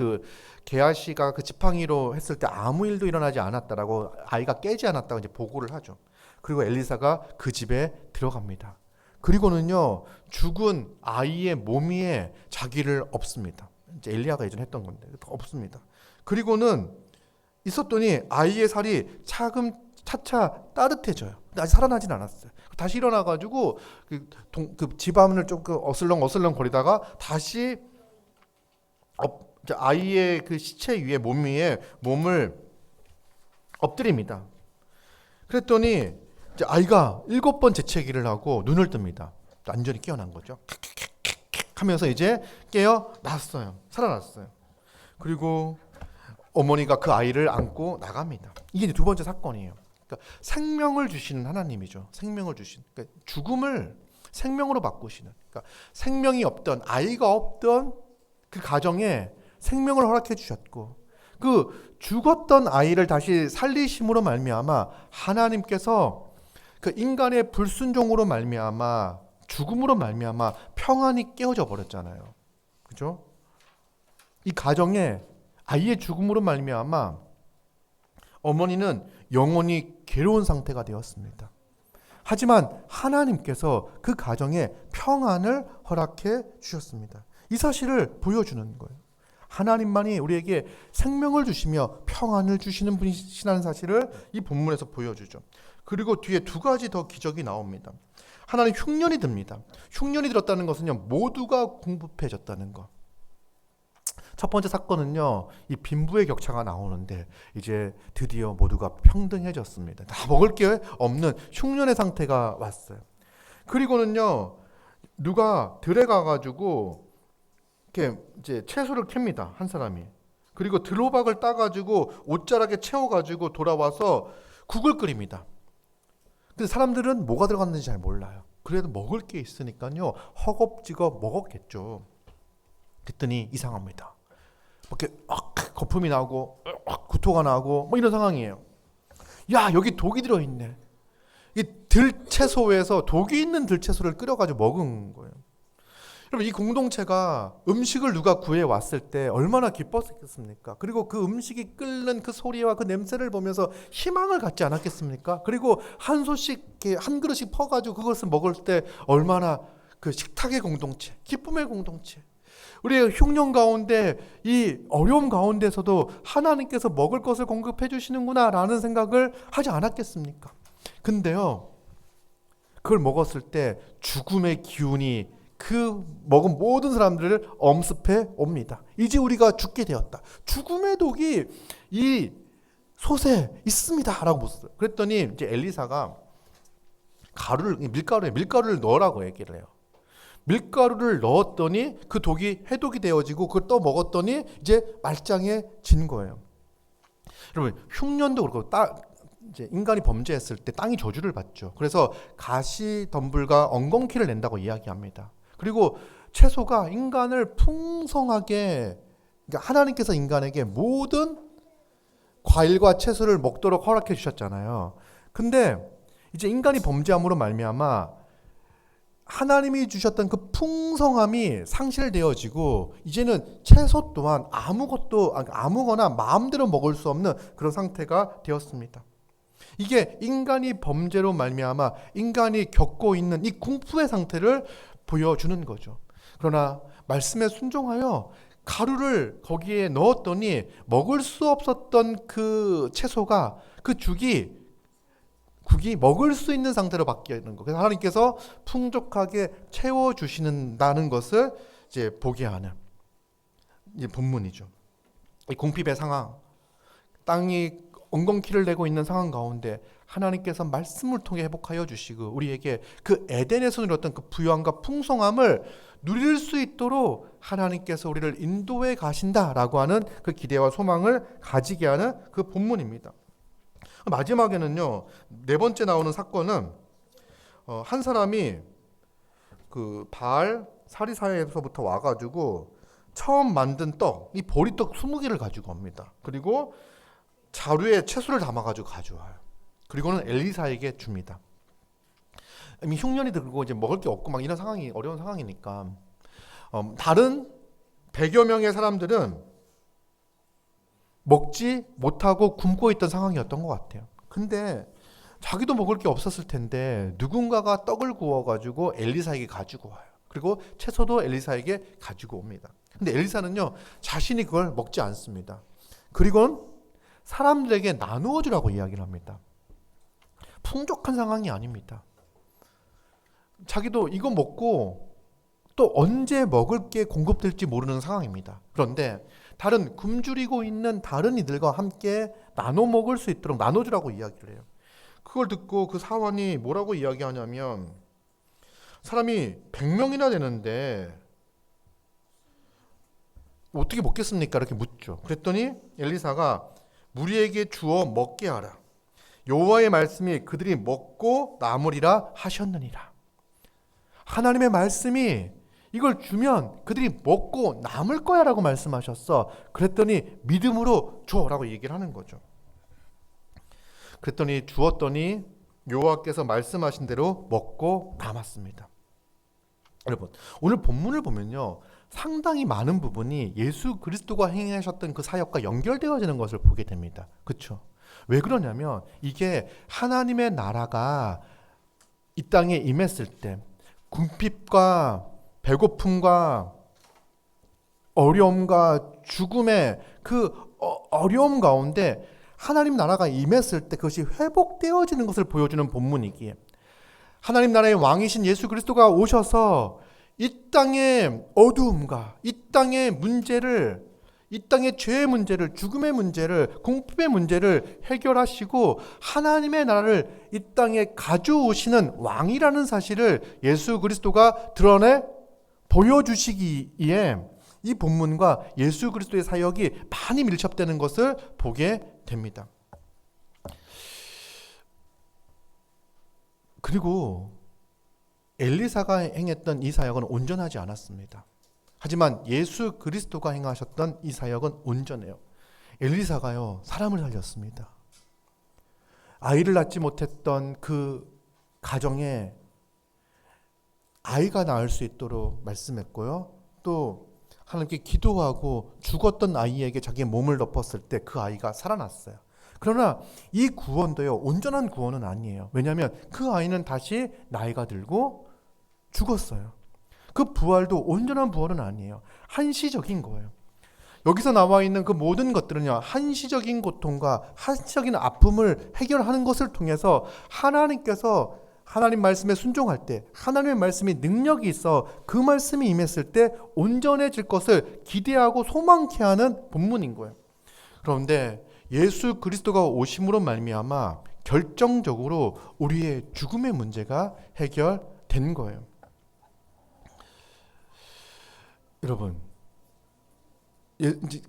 게하시가 그 지팡이로 했을 때 아무 일도 일어나지 않았다라고, 아이가 깨지 않았다고 이제 보고를 하죠. 그리고 엘리사가 그 집에 들어갑니다. 그리고는요, 죽은 아이의 몸 위에 자기를 엎습니다. 이제 엘리야가 예전에 했던 건데 엎습니다. 그리고는 있었더니 아이의 살이 차차 따뜻해져요. 근데 아직 살아나진 않았어요. 다시 일어나가지고 그 집안을 조금 어슬렁 거리다가 다시 아이의 그 시체 위에, 몸 위에 몸을 엎드립니다. 그랬더니 이제 아이가 7번 재채기를 하고 눈을 뜹니다. 완전히 깨어난 거죠. 하면서 이제 깨어났어요. 살아났어요. 그리고 어머니가 그 아이를 안고 나갑니다. 이게 이제 두 번째 사건이에요. 그러니까 생명을 주시는 하나님이죠. 생명을 주신, 그러니까 죽음을 생명으로 바꾸시는, 그러니까 생명이 없던, 아이가 없던 그 가정에 생명을 허락해 주셨고, 그 죽었던 아이를 다시 살리심으로 말미암아 하나님께서 그 인간의 불순종으로 말미암아, 죽음으로 말미암아 평안이 깨어져 버렸잖아요. 그죠? 이 가정에 아이의 죽음으로 말미암아 어머니는 영원히 괴로운 상태가 되었습니다. 하지만 하나님께서 그 가정에 평안을 허락해 주셨습니다. 이 사실을 보여주는 거예요. 하나님만이 우리에게 생명을 주시며 평안을 주시는 분이시라는 사실을 이 본문에서 보여주죠. 그리고 뒤에 두 가지 더 기적이 나옵니다. 하나는 흉년이 듭니다. 흉년이 들었다는 것은요, 모두가 궁핍해졌다는 것. 첫 번째 사건은요, 이 빈부의 격차가 나오는데 이제 드디어 모두가 평등해졌습니다. 다 먹을 게 없는 흉년의 상태가 왔어요. 그리고는요, 누가 들에 가가지고 이렇게 이제 채소를 캡니다, 한 사람이. 그리고 들호박을 따가지고 옷자락에 채워가지고 돌아와서 국을 끓입니다. 근데 사람들은 뭐가 들어갔는지 잘 몰라요. 그래도 먹을 게 있으니까요, 허겁지겁 먹었겠죠. 그랬더니 이상합니다. 이렇게 거품이 나고 구토가 나고 뭐 이런 상황이에요. 야, 여기 독이 들어있네. 이 들채소에서 독이 있는 들채소를 끓여가지고 먹은 거예요. 여러분, 이 공동체가 음식을 누가 구해 왔을 때 얼마나 기뻤겠습니까? 그리고 그 음식이 끓는 그 소리와 그 냄새를 보면서 희망을 갖지 않았겠습니까? 그리고 한 소씩 한 그릇씩 퍼가지고 그것을 먹을 때 얼마나 그 식탁의 공동체, 기쁨의 공동체, 우리의 흉년 가운데, 이 어려움 가운데서도 하나님께서 먹을 것을 공급해 주시는구나라는 생각을 하지 않았겠습니까? 근데요, 그걸 먹었을 때 죽음의 기운이 그 먹은 모든 사람들을 엄습해 옵니다. 이제 우리가 죽게 되었다. 죽음의 독이 이 솥에 있습니다라고 묻었어요. 그랬더니 이제 엘리사가 밀가루를 넣으라고 얘기를 해요. 밀가루를 넣었더니 그 독이 해독이 되어지고, 그걸 또 먹었더니 이제 말짱해진 거예요. 여러분, 흉년도 그렇고 이제 인간이 범죄했을 때 땅이 저주를 받죠. 그래서 가시덤불과 엉겅퀴를 낸다고 이야기합니다. 그리고 채소가 인간을 풍성하게, 그러니까 하나님께서 인간에게 모든 과일과 채소를 먹도록 허락해 주셨잖아요. 근데 이제 인간이 범죄함으로 말미암아 하나님이 주셨던 그 풍성함이 상실되어지고, 이제는 채소 또한 아무거나 마음대로 먹을 수 없는 그런 상태가 되었습니다. 이게 인간이 범죄로 말미암아 인간이 겪고 있는 이 궁푸의 상태를 보여주는 거죠. 그러나 말씀에 순종하여 가루를 거기에 넣었더니 먹을 수 없었던 그 채소가, 그 국이 먹을 수 있는 상태로 바뀌는 거. 그래서 하나님께서 풍족하게 채워주신다는 것을 이제 보게 하는 이제 본문이죠. 이 궁핍의 상황, 땅이 엉겅퀴를 내고 있는 상황 가운데 하나님께서 말씀을 통해 회복하여 주시고 우리에게 그 에덴에서 누렸던 그 부유함과 풍성함을 누릴 수 있도록 하나님께서 우리를 인도해 가신다라고 하는 그 기대와 소망을 가지게 하는 그 본문입니다. 마지막에는요, 네 번째 나오는 사건은 한 사람이 그 바알 사리사에서부터 와가지고 처음 만든 떡, 이 보리떡 20개를 가지고 옵니다. 그리고 자루에 채소를 담아가지고 가져와요. 그리고는 엘리사에게 줍니다. 이미 흉년이 들고 이제 먹을 게 없고 막 이런 상황이 어려운 상황이니까 다른 100여 명의 사람들은 먹지 못하고 굶고 있던 상황이었던 것 같아요. 근데 자기도 먹을 게 없었을 텐데 누군가가 떡을 구워가지고 엘리사에게 가지고 와요. 그리고 채소도 엘리사에게 가지고 옵니다. 근데 엘리사는요, 자신이 그걸 먹지 않습니다. 그리고는 사람들에게 나누어 주라고 이야기를 합니다. 풍족한 상황이 아닙니다. 자기도 이거 먹고 또 언제 먹을 게 공급될지 모르는 상황입니다. 그런데 다른 굶주리고 있는 다른 이들과 함께 나눠 먹을 수 있도록 나눠주라고 이야기를 해요. 그걸 듣고 그 사원이 뭐라고 이야기하냐면, 사람이 100명이나 되는데 어떻게 먹겠습니까? 이렇게 묻죠. 그랬더니 엘리사가 무리에게 주어 먹게 하라. 여호와의 말씀이 그들이 먹고 남으리라 하셨느니라. 하나님의 말씀이 이걸 주면 그들이 먹고 남을 거야 라고 말씀하셨어. 그랬더니 믿음으로 줘라고 얘기를 하는 거죠. 그랬더니 주었더니 여호와께서 말씀하신 대로 먹고 남았습니다. 여러분, 오늘 본문을 보면요, 상당히 많은 부분이 예수 그리스도가 행하셨던 그 사역과 연결되어지는 것을 보게 됩니다. 그렇죠? 왜 그러냐면 이게 하나님의 나라가 이 땅에 임했을 때 궁핍과 배고픔과 어려움과 죽음의 그 어려움 가운데 하나님 나라가 임했을 때 그것이 회복되어지는 것을 보여주는 본문이기에, 하나님 나라의 왕이신 예수 그리스도가 오셔서 이 땅의 어두움과 이 땅의 문제를, 이 땅의 죄의 문제를, 죽음의 문제를, 공포의 문제를 해결하시고 하나님의 나라를 이 땅에 가져오시는 왕이라는 사실을 예수 그리스도가 드러내 보여주시기에 이 본문과 예수 그리스도의 사역이 많이 밀접되는 것을 보게 됩니다. 그리고 엘리사가 행했던 이 사역은 온전하지 않았습니다. 하지만 예수 그리스도가 행하셨던 이 사역은 온전해요. 엘리사가요, 사람을 살렸습니다. 아이를 낳지 못했던 그 가정에 아이가 낳을 수 있도록 말씀했고요. 또 하나님께 기도하고 죽었던 아이에게 자기의 몸을 덮었을 때 그 아이가 살아났어요. 그러나 이 구원도요, 온전한 구원은 아니에요. 왜냐하면 그 아이는 다시 나이가 들고 죽었어요. 그 부활도 온전한 부활은 아니에요. 한시적인 거예요. 여기서 나와 있는 그 모든 것들은요, 한시적인 고통과 한시적인 아픔을 해결하는 것을 통해서 하나님께서 하나님 말씀에 순종할 때, 하나님의 말씀이 능력이 있어 그 말씀이 임했을 때 온전해질 것을 기대하고 소망케 하는 본문인 거예요. 그런데 예수 그리스도가 오심으로 말미암아 결정적으로 우리의 죽음의 문제가 해결된 거예요. 여러분,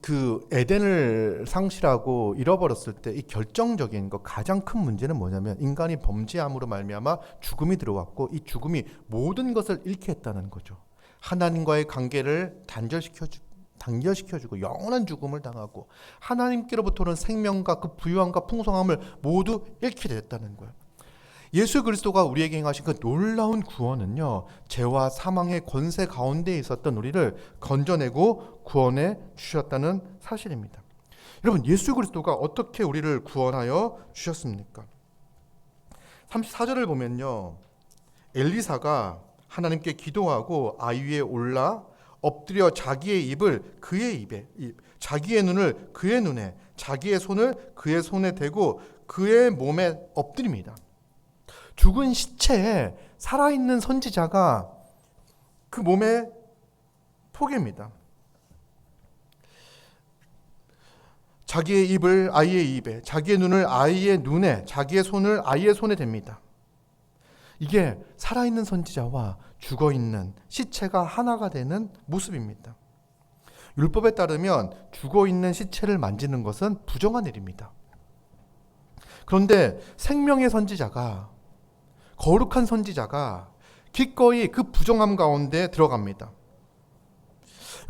그 에덴을 상실하고 잃어버렸을 때 이 결정적인 거, 가장 큰 문제는 뭐냐면 인간이 범죄함으로 말미암아 죽음이 들어왔고 이 죽음이 모든 것을 잃게 했다는 거죠. 하나님과의 관계를 단절시켜주고 영원한 죽음을 당하고 하나님께로부터 오는 생명과 그 부유함과 풍성함을 모두 잃게 됐다는 거예요. 예수 그리스도가 우리에게 행하신 그 놀라운 구원은요, 죄와 사망의 권세 가운데 있었던 우리를 건져내고 구원해 주셨다는 사실입니다. 여러분, 예수 그리스도가 어떻게 우리를 구원하여 주셨습니까? 34절을 보면요, 엘리사가 하나님께 기도하고 아이 위에 올라 엎드려 자기의 입을 그의 입에, 자기의 눈을 그의 눈에, 자기의 손을 그의 손에 대고 그의 몸에 엎드립니다. 죽은 시체에 살아있는 선지자가 그 몸에 포개입니다. 자기의 입을 아이의 입에, 자기의 눈을 아이의 눈에, 자기의 손을 아이의 손에 댑니다. 이게 살아있는 선지자와 죽어있는 시체가 하나가 되는 모습입니다. 율법에 따르면 죽어있는 시체를 만지는 것은 부정한 일입니다. 그런데 생명의 선지자가, 거룩한 선지자가 기꺼이 그 부정함 가운데 들어갑니다.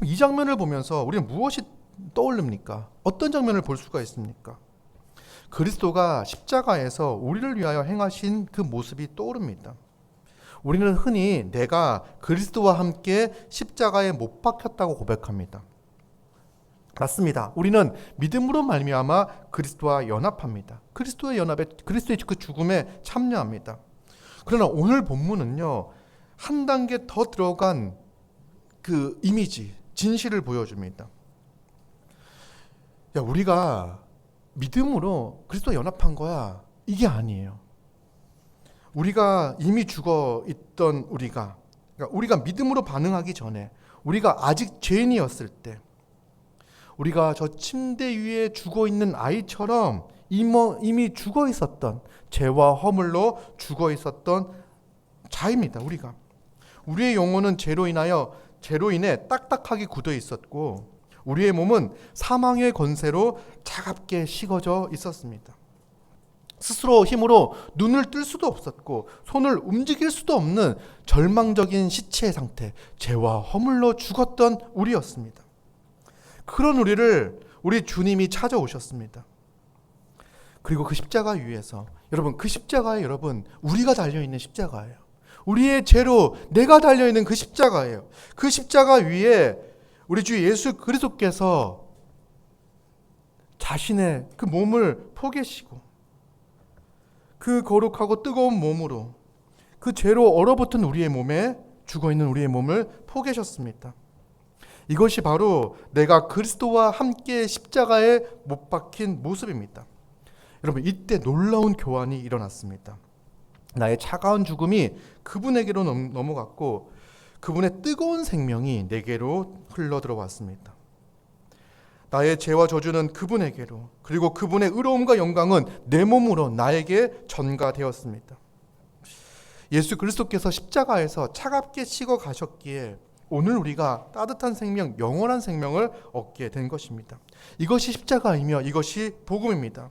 이 장면을 보면서 우리는 무엇이 떠오릅니까? 어떤 장면을 볼 수가 있습니까? 그리스도가 십자가에서 우리를 위하여 행하신 그 모습이 떠오릅니다. 우리는 흔히 내가 그리스도와 함께 십자가에 못 박혔다고 고백합니다. 맞습니다. 우리는 믿음으로 말미암아 그리스도와 연합합니다. 그리스도의 연합에, 그리스도의 그 죽음에 참여합니다. 그러나 오늘 본문은요, 한 단계 더 들어간 그 이미지, 진실을 보여줍니다. 야, 우리가 믿음으로 그리스도와 연합한 거야, 이게 아니에요. 우리가 이미 죽어 있던 우리가, 그러니까 우리가 믿음으로 반응하기 전에, 우리가 아직 죄인이었을 때, 우리가 저 침대 위에 죽어 있는 아이처럼 이미 죽어 있었던, 죄와 허물로 죽어 있었던 자입니다. 우리의 영혼은 죄로 인해 딱딱하게 굳어 있었고, 우리의 몸은 사망의 권세로 차갑게 식어져 있었습니다. 스스로 힘으로 눈을 뜰 수도 없었고 손을 움직일 수도 없는 절망적인 시체의 상태, 죄와 허물로 죽었던 우리였습니다. 그런 우리를 우리 주님이 찾아오셨습니다. 그리고 그 십자가 위에서, 여러분, 그 십자가에 우리가 달려있는 십자가예요. 우리의 죄로 내가 달려있는 그 십자가예요. 그 십자가 위에 우리 주 예수 그리스도께서 자신의 그 몸을 포개시고 그 거룩하고 뜨거운 몸으로 그 죄로 얼어붙은 우리의 몸에, 죽어있는 우리의 몸을 포개셨습니다. 이것이 바로 내가 그리스도와 함께 십자가에 못 박힌 모습입니다. 여러분, 이때 놀라운 교환이 일어났습니다. 나의 차가운 죽음이 그분에게로 넘어갔고 그분의 뜨거운 생명이 내게로 흘러들어왔습니다. 나의 죄와 저주는 그분에게로, 그리고 그분의 의로움과 영광은 내 몸으로 나에게 전가되었습니다. 예수 그리스도께서 십자가에서 차갑게 식어 가셨기에 오늘 우리가 따뜻한 생명, 영원한 생명을 얻게 된 것입니다. 이것이 십자가이며 이것이 복음입니다.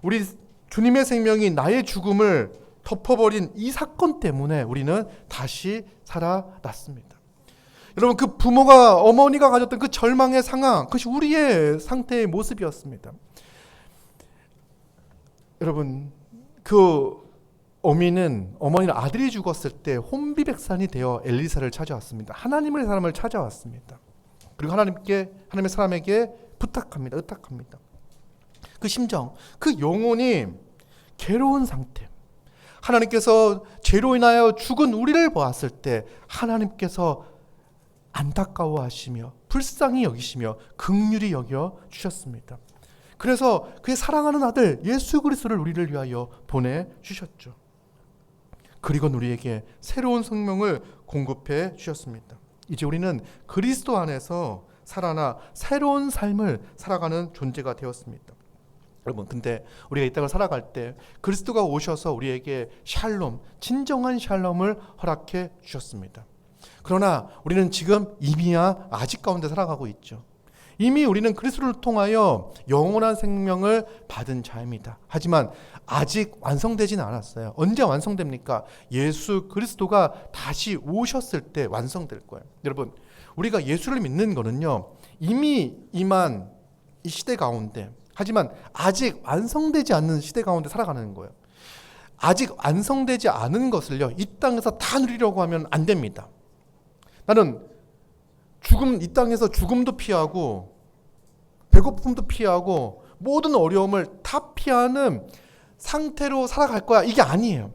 우리 주님의 생명이 나의 죽음을 덮어버린 이 사건 때문에 우리는 다시 살아났습니다. 여러분, 그 부모가, 어머니가 가졌던 그 절망의 상황, 그것이 우리의 상태의 모습이었습니다. 여러분, 그 어머니는 아들이 죽었을 때 혼비백산이 되어 엘리사를 찾아왔습니다. 하나님의 사람을 찾아왔습니다. 그리고 하나님의 사람에게 의탁합니다. 그 심정, 그 영혼이 괴로운 상태, 하나님께서 죄로 인하여 죽은 우리를 보았을 때 하나님께서 안타까워하시며 불쌍히 여기시며 긍휼히 여겨 주셨습니다. 그래서 그의 사랑하는 아들 예수 그리스도를 우리를 위하여 보내주셨죠. 그리고 우리에게 새로운 생명을 공급해 주셨습니다. 이제 우리는 그리스도 안에서 살아나 새로운 삶을 살아가는 존재가 되었습니다. 여러분, 근데 우리가 이 땅을 살아갈 때 그리스도가 오셔서 우리에게 샬롬, 진정한 샬롬을 허락해 주셨습니다. 그러나 우리는 지금 이미야 아직 가운데 살아가고 있죠. 이미 우리는 그리스도를 통하여 영원한 생명을 받은 자입니다. 하지만 아직 완성되지는 않았어요. 언제 완성됩니까? 예수 그리스도가 다시 오셨을 때 완성될 거예요. 여러분, 우리가 예수를 믿는 거는요, 이미 임한 이 시대 가운데, 하지만 아직 완성되지 않는 시대 가운데 살아가는 거예요. 아직 완성되지 않은 것을요, 이 땅에서 다 누리려고 하면 안 됩니다. 나는 이 땅에서 죽음도 피하고 배고픔도 피하고 모든 어려움을 다 피하는 상태로 살아갈 거야, 이게 아니에요.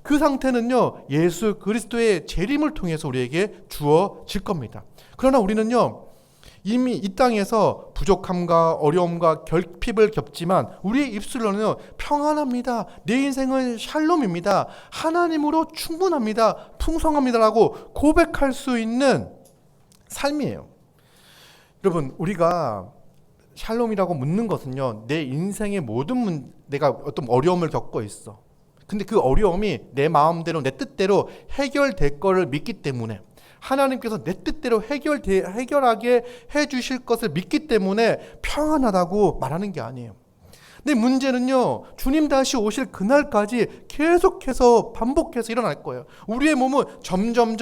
그 상태는요, 예수 그리스도의 재림을 통해서 우리에게 주어질 겁니다. 그러나 우리는요, 이미 이 땅에서 부족함과 어려움과 결핍을 겪지만 우리의 입술로는 평안합니다, 내 인생은 샬롬입니다, 하나님으로 충분합니다, 풍성합니다라고 고백할 수 있는 삶이에요. 여러분, 우리가 샬롬이라고 묻는 것은요, 내 인생의 내가 어떤 어려움을 겪고 있어. 근데 그 어려움이 내 마음대로, 내 뜻대로 해결될 거를 믿기 때문에, 하나님께서 내 뜻대로 해결하게 해주실 것을 믿기 때문에 평안하다고 말하는 게 아니에요. 근데 문제는요, 주님 다시 오실 그날까지 계속해서 반복해서 일어날 거예요. 우리의 몸은 점점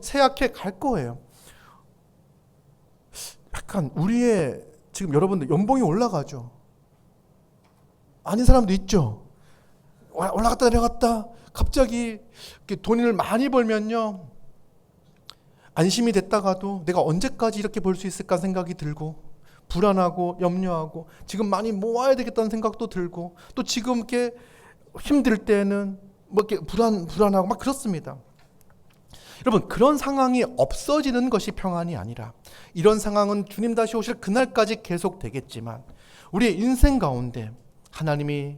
쇠약해 갈 거예요. 약간 지금 여러분들 연봉이 올라가죠. 아닌 사람도 있죠. 올라갔다 내려갔다. 갑자기 돈을 많이 벌면요, 안심이 됐다가도 내가 언제까지 이렇게 벌 수 있을까 생각이 들고, 불안하고 염려하고, 지금 많이 모아야 되겠다는 생각도 들고, 또 지금 이렇게 힘들 때는 뭐 이렇게 불안하고 막 그렇습니다. 여러분, 그런 상황이 없어지는 것이 평안이 아니라, 이런 상황은 주님 다시 오실 그날까지 계속 되겠지만, 우리의 인생 가운데 하나님이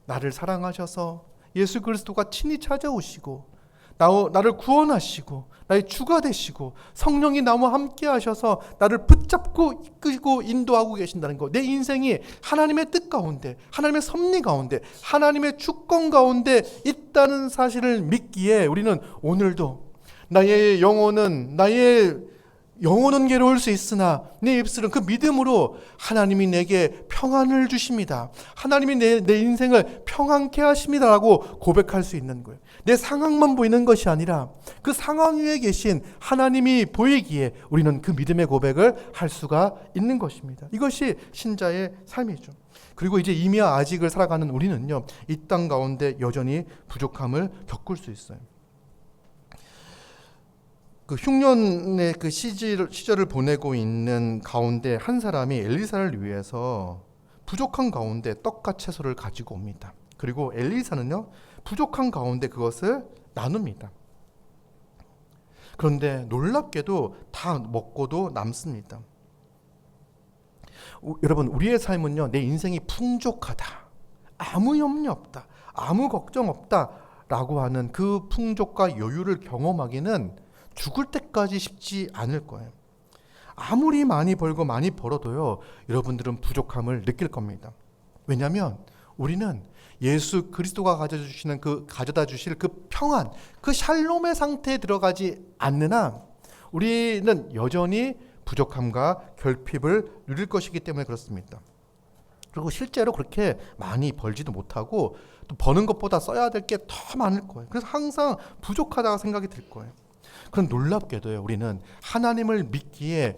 나를 사랑하셔서 예수 그리스도가 친히 찾아오시고 나를 구원하시고 나의 주가 되시고 성령이 나와 함께 하셔서 나를 붙잡고 이끌고 인도하고 계신다는 것, 내 인생이 하나님의 뜻 가운데, 하나님의 섭리 가운데, 하나님의 주권 가운데 있다는 사실을 믿기에, 우리는 오늘도 나의 영혼은 괴로울 수 있으나 내 입술은 그 믿음으로 하나님이 내게 평안을 주십니다, 하나님이 내 인생을 평안케 하십니다 라고 고백할 수 있는 거예요. 내 상황만 보이는 것이 아니라 그 상황 위에 계신 하나님이 보이기에 우리는 그 믿음의 고백을 할 수가 있는 것입니다. 이것이 신자의 삶이죠. 그리고 이제 이미와 아직을 살아가는 우리는요, 이 땅 가운데 여전히 부족함을 겪을 수 있어요. 그 흉년의 그 시절을 보내고 있는 가운데 한 사람이 엘리사를 위해서 부족한 가운데 떡과 채소를 가지고 옵니다. 그리고 엘리사는요, 부족한 가운데 그것을 나눕니다. 그런데 놀랍게도 다 먹고도 남습니다. 여러분, 우리의 삶은요, 내 인생이 풍족하다, 아무 염려 없다, 아무 걱정 없다 라고 하는 그 풍족과 여유를 경험하기는 죽을 때까지 쉽지 않을 거예요. 아무리 많이 벌고 많이 벌어도요, 여러분들은 부족함을 느낄 겁니다. 왜냐하면 우리는 예수 그리스도가 가져다 주실 그 평안, 그 샬롬의 상태에 들어가지 않는 한 우리는 여전히 부족함과 결핍을 누릴 것이기 때문에 그렇습니다. 그리고 실제로 그렇게 많이 벌지도 못하고, 또 버는 것보다 써야 될 게 더 많을 거예요. 그래서 항상 부족하다고 생각이 들 거예요. 그런 놀랍게도요, 우리는 하나님을 믿기에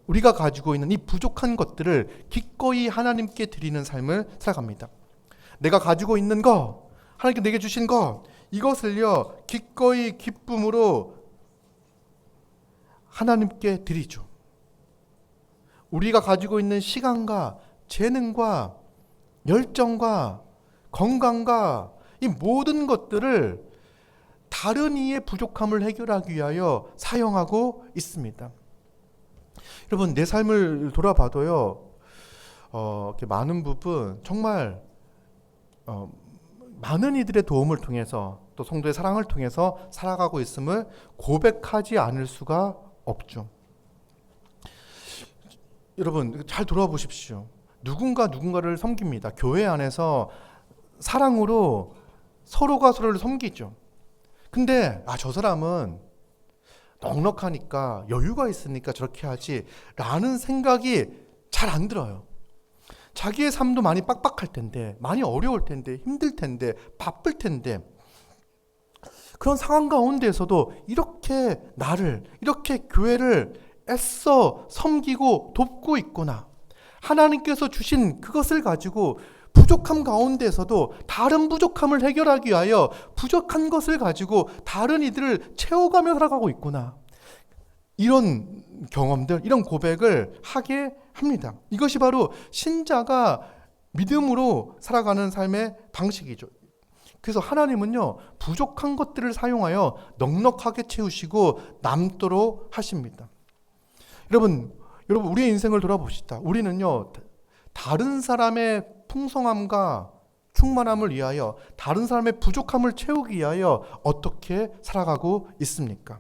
우리가 가지고 있는 이 부족한 것들을 기꺼이 하나님께 드리는 삶을 살아갑니다. 내가 가지고 있는 것, 하나님께 내게 주신 것, 이것을요 기꺼이 기쁨으로 하나님께 드리죠. 우리가 가지고 있는 시간과 재능과 열정과 건강과 이 모든 것들을 다른 이의 부족함을 해결하기 위하여 사용하고 있습니다. 여러분, 내 삶을 돌아봐도요, 이렇게 많은 부분 정말 많은 이들의 도움을 통해서, 또 성도의 사랑을 통해서 살아가고 있음을 고백하지 않을 수가 없죠. 여러분, 잘 돌아보십시오. 누군가를 섬깁니다. 교회 안에서 사랑으로 서로가 서로를 섬기죠. 근데 저 사람은 넉넉하니까, 여유가 있으니까 저렇게 하지 라는 생각이 잘 안 들어요. 자기의 삶도 많이 빡빡할 텐데, 많이 어려울 텐데, 힘들 텐데, 바쁠 텐데, 그런 상황 가운데에서도 이렇게 이렇게 교회를 애써 섬기고 돕고 있구나, 하나님께서 주신 그것을 가지고 부족함 가운데서도 다른 부족함을 해결하기 위하여 부족한 것을 가지고 다른 이들을 채워가며 살아가고 있구나, 이런 경험들, 이런 고백을 하게 합니다. 이것이 바로 신자가 믿음으로 살아가는 삶의 방식이죠. 그래서 하나님은요, 부족한 것들을 사용하여 넉넉하게 채우시고 남도록 하십니다. 여러분, 우리의 인생을 돌아봅시다. 우리는요, 다른 사람의 풍성함과 충만함을 위하여, 다른 사람의 부족함을 채우기 위하여 어떻게 살아가고 있습니까?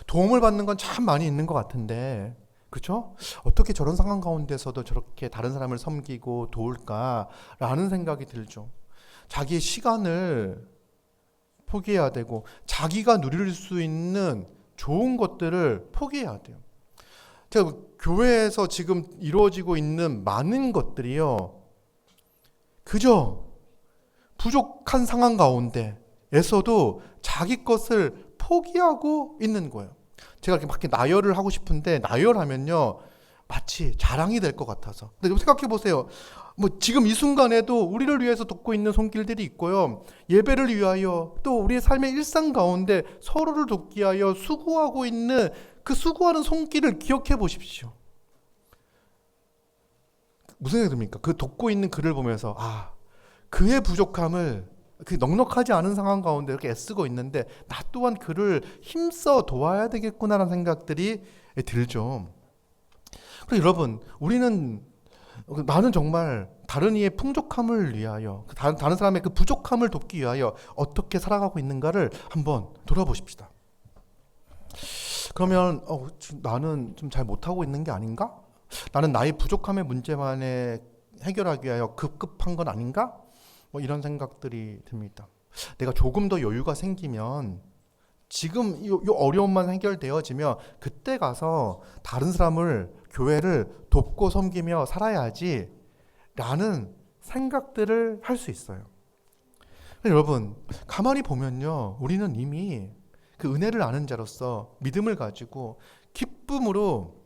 도움을 받는 건 참 많이 있는 것 같은데, 그렇죠? 어떻게 저런 상황 가운데서도 저렇게 다른 사람을 섬기고 도울까라는 생각이 들죠. 자기의 시간을 포기해야 되고 자기가 누릴 수 있는 좋은 것들을 포기해야 돼요. 제가 교회에서 지금 이루어지고 있는 많은 것들이요, 그저 부족한 상황 가운데에서도 자기 것을 포기하고 있는 거예요. 제가 이렇게 막 나열을 하고 싶은데, 나열하면요 마치 자랑이 될 것 같아서. 근데 생각해 보세요. 뭐 지금 이 순간에도 우리를 위해서 돕고 있는 손길들이 있고요, 예배를 위하여 또 우리의 삶의 일상 가운데 서로를 돕기 위하여 수고하고 있는 그 수고하는 손길을 기억해 보십시오. 무슨 생각이 듭니까? 그 돕고 있는 그를 보면서 그의 부족함을, 그 넉넉하지 않은 상황 가운데 이렇게 애쓰고 있는데 나 또한 그를 힘써 도와야 되겠구나라는 생각들이 들죠. 그리고 여러분, 나는 정말 다른 이의 풍족함을 위하여, 다른 사람의 그 부족함을 돕기 위하여 어떻게 살아가고 있는가를 한번 돌아보십시다. 그러면 나는 좀 잘 못하고 있는 게 아닌가? 나는 나의 부족함의 문제만 해결하기 위하여 급급한 건 아닌가? 뭐 이런 생각들이 듭니다. 내가 조금 더 여유가 생기면, 지금 이 어려움만 해결되어지면 그때 가서 다른 사람을, 교회를 돕고 섬기며 살아야지 라는 생각들을 할 수 있어요. 여러분, 가만히 보면요, 우리는 이미 그 은혜를 아는 자로서 믿음을 가지고 기쁨으로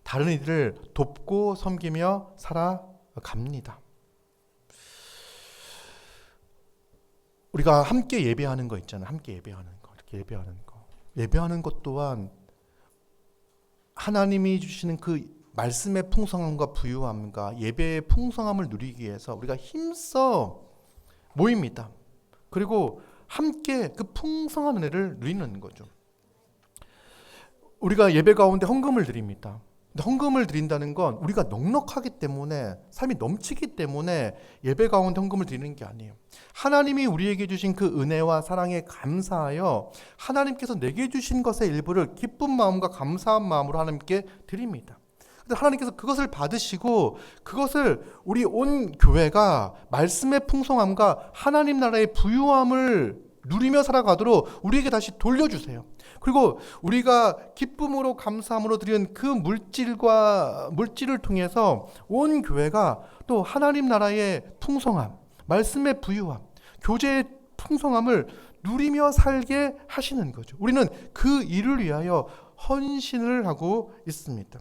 다른 이들을 돕고 섬기며 살아갑니다. 우리가 함께 예배하는 거 있잖아요. 함께 예배하는 거, 이렇게 예배하는 거. 예배하는 것 또한 하나님이 주시는 그 말씀의 풍성함과 부유함과 예배의 풍성함을 누리기 위해서 우리가 힘써 모입니다. 그리고 함께 그 풍성한 은혜를 누리는 거죠. 우리가 예배 가운데 헌금을 드립니다. 헌금을 드린다는 건 우리가 넉넉하기 때문에, 삶이 넘치기 때문에 예배 가운데 헌금을 드리는 게 아니에요. 하나님이 우리에게 주신 그 은혜와 사랑에 감사하여 하나님께서 내게 주신 것의 일부를 기쁜 마음과 감사한 마음으로 하나님께 드립니다. 근데 하나님께서 그것을 받으시고 그것을 우리 온 교회가 말씀의 풍성함과 하나님 나라의 부유함을 누리며 살아가도록 우리에게 다시 돌려주세요. 그리고 우리가 기쁨으로 감사함으로 드리는 그 물질을 통해서 온 교회가 또 하나님 나라의 풍성함, 말씀의 부유함, 교제의 풍성함을 누리며 살게 하시는 거죠. 우리는 그 일을 위하여 헌신을 하고 있습니다.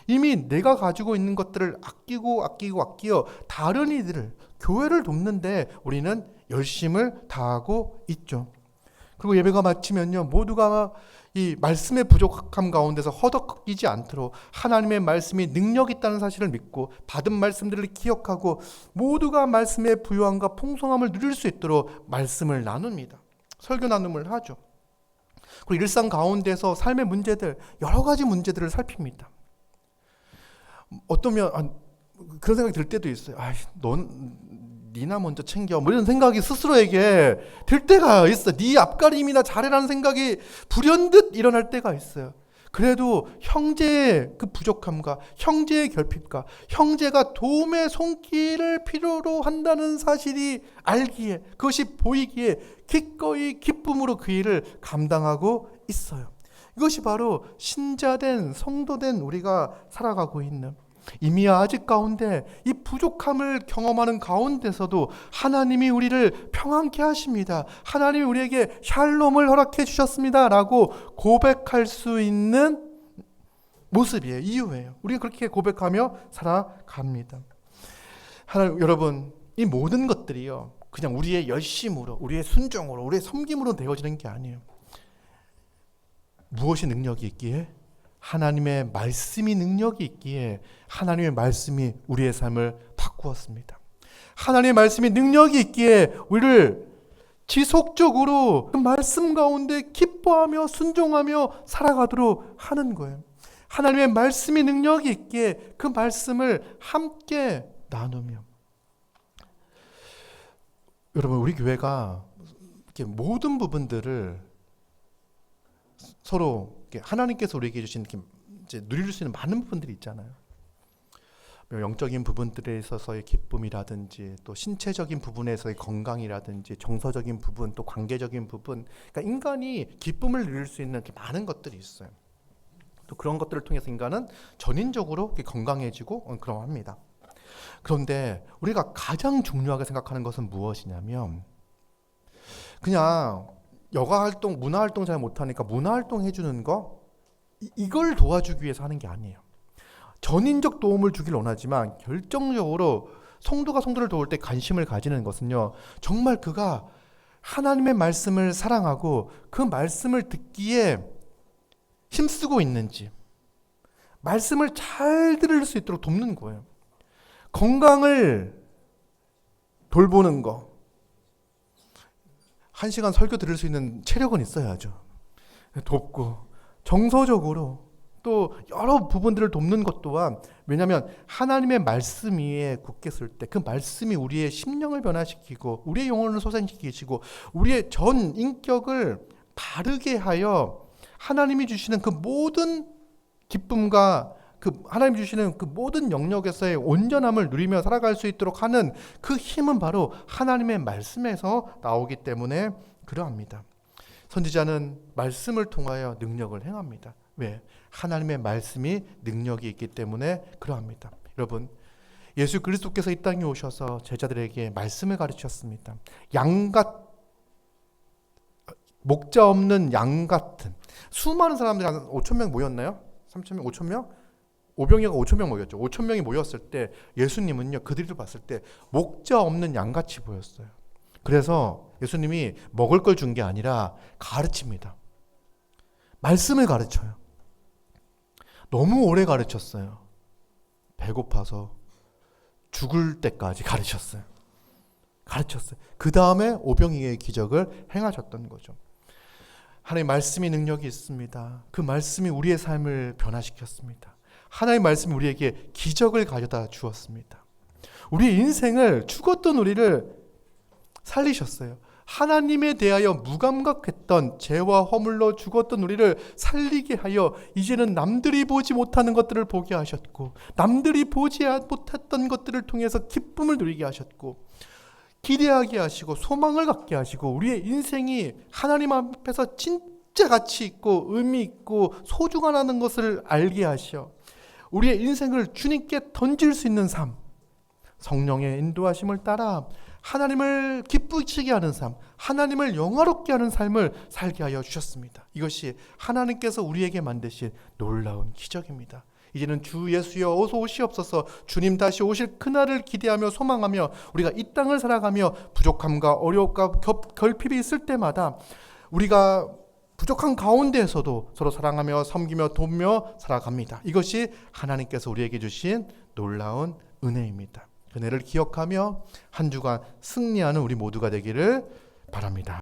이미 내가 가지고 있는 것들을 아끼어 다른 이들을, 교회를 돕는데 우리는 열심을 다하고 있죠. 그리고 예배가 마치면요, 모두가 이 말씀의 부족함 가운데서 허덕이지 않도록 하나님의 말씀이 능력 있다는 사실을 믿고 받은 말씀들을 기억하고 모두가 말씀의 부유함과 풍성함을 누릴 수 있도록 말씀을 나눕니다. 설교 나눔을 하죠. 그리고 일상 가운데서 삶의 문제들, 여러 가지 문제들을 살핍니다. 어떠면 그런 생각이 들 때도 있어요. 니나 먼저 챙겨, 뭐 이런 생각이 스스로에게 들 때가 있어. 네 앞가림이나 잘해라는 생각이 불현듯 일어날 때가 있어요. 그래도 형제의 그 부족함과 형제의 결핍과 형제가 도움의 손길을 필요로 한다는 사실이 알기에, 그것이 보이기에 기꺼이 기쁨으로 그 일을 감당하고 있어요. 이것이 바로 신자된, 성도된 우리가 살아가고 있는, 이미 아직 가운데 이 부족함을 경험하는 가운데서도 하나님이 우리를 평안케 하십니다. 하나님이 우리에게 샬롬을 허락해 주셨습니다 라고 고백할 수 있는 모습이에요. 이유예요. 우리가 그렇게 고백하며 살아갑니다. 여러분, 이 모든 것들이요, 그냥 우리의 열심으로, 우리의 순종으로, 우리의 섬김으로 되어지는 게 아니에요. 무엇이 능력이 있기에? 하나님의 말씀이 능력이 있기에 하나님의 말씀이 우리의 삶을 바꾸었습니다. 하나님의 말씀이 능력이 있기에 우리를 지속적으로 그 말씀 가운데 기뻐하며 순종하며 살아가도록 하는 거예요. 하나님의 말씀이 능력이 있기에 그 말씀을 함께 나누며, 여러분, 우리 교회가 이렇게 모든 부분들을 서로 하나님께서 우리에게 주신 이제 누릴 수 있는 많은 부분들이 있잖아요. 영적인 부분들에 있어서의 기쁨이라든지 또 신체적인 부분에서의 건강이라든지 정서적인 부분 또 관계적인 부분, 그러니까 인간이 기쁨을 누릴 수 있는 많은 것들이 있어요. 또 그런 것들을 통해서 인간은 전인적으로 건강해지고 그러합니다. 그런데 우리가 가장 중요하게 생각하는 것은 무엇이냐면 그냥 여가활동, 문화활동 잘 못하니까 문화활동 해주는 거 이걸 도와주기 위해서 하는 게 아니에요. 전인적 도움을 주길 원하지만 결정적으로 성도가 성도를 도울 때 관심을 가지는 것은요, 정말 그가 하나님의 말씀을 사랑하고 그 말씀을 듣기에 힘쓰고 있는지, 말씀을 잘 들을 수 있도록 돕는 거예요. 건강을 돌보는 거, 1시간 설교 들을 수 있는 체력은 있어야죠. 돕고 정서적으로 또 여러 부분들을 돕는 것 또한, 왜냐하면 하나님의 말씀 위에 굳게 설 때 그 말씀이 우리의 심령을 변화시키고 우리의 영혼을 소생시키시고 우리의 전 인격을 바르게 하여 하나님이 주시는 그 모든 기쁨과 그 하나님이 주시는 그 모든 영역에서의 온전함을 누리며 살아갈 수 있도록 하는 그 힘은 바로 하나님의 말씀에서 나오기 때문에 그러합니다. 선지자는 말씀을 통하여 능력을 행합니다. 왜? 하나님의 말씀이 능력이 있기 때문에 그러합니다. 여러분, 예수 그리스도께서 이 땅에 오셔서 제자들에게 말씀을 가르치셨습니다. 목자 없는 양 같은 수많은 사람들이 한 5,000명 모였나요? 3,000명? 5,000명? 오병이어가 5,000명 모였죠. 5,000명이 모였을 때 예수님은요, 그들을 봤을 때 목자 없는 양같이 보였어요. 그래서 예수님이 먹을 걸 준 게 아니라 가르칩니다. 말씀을 가르쳐요. 너무 오래 가르쳤어요. 배고파서 죽을 때까지 가르쳤어요. 그 다음에 오병이어의 기적을 행하셨던 거죠. 하나님의 말씀이 능력이 있습니다. 그 말씀이 우리의 삶을 변화시켰습니다. 하나님의 말씀이 우리에게 기적을 가져다 주었습니다. 우리의 인생을, 죽었던 우리를 살리셨어요. 하나님에 대하여 무감각했던, 죄와 허물로 죽었던 우리를 살리게 하여 이제는 남들이 보지 못하는 것들을 보게 하셨고, 남들이 보지 못했던 것들을 통해서 기쁨을 누리게 하셨고, 기대하게 하시고 소망을 갖게 하시고, 우리의 인생이 하나님 앞에서 진짜 가치 있고 의미 있고 소중하다는 것을 알게 하셔 우리의 인생을 주님께 던질 수 있는 삶, 성령의 인도하심을 따라 하나님을 기쁘시게 하는 삶, 하나님을 영화롭게 하는 삶을 살게 하여 주셨습니다. 이것이 하나님께서 우리에게 만드신 놀라운 기적입니다. 이제는 주 예수여 어서 오시옵소서, 주님 다시 오실 그날을 기대하며 소망하며 우리가 이 땅을 살아가며 부족함과 어려움과 결핍이 있을 때마다 우리가 부족한 가운데에서도 서로 사랑하며 섬기며 돕며 살아갑니다. 이것이 하나님께서 우리에게 주신 놀라운 은혜입니다. 은혜를 기억하며 한 주간 승리하는 우리 모두가 되기를 바랍니다.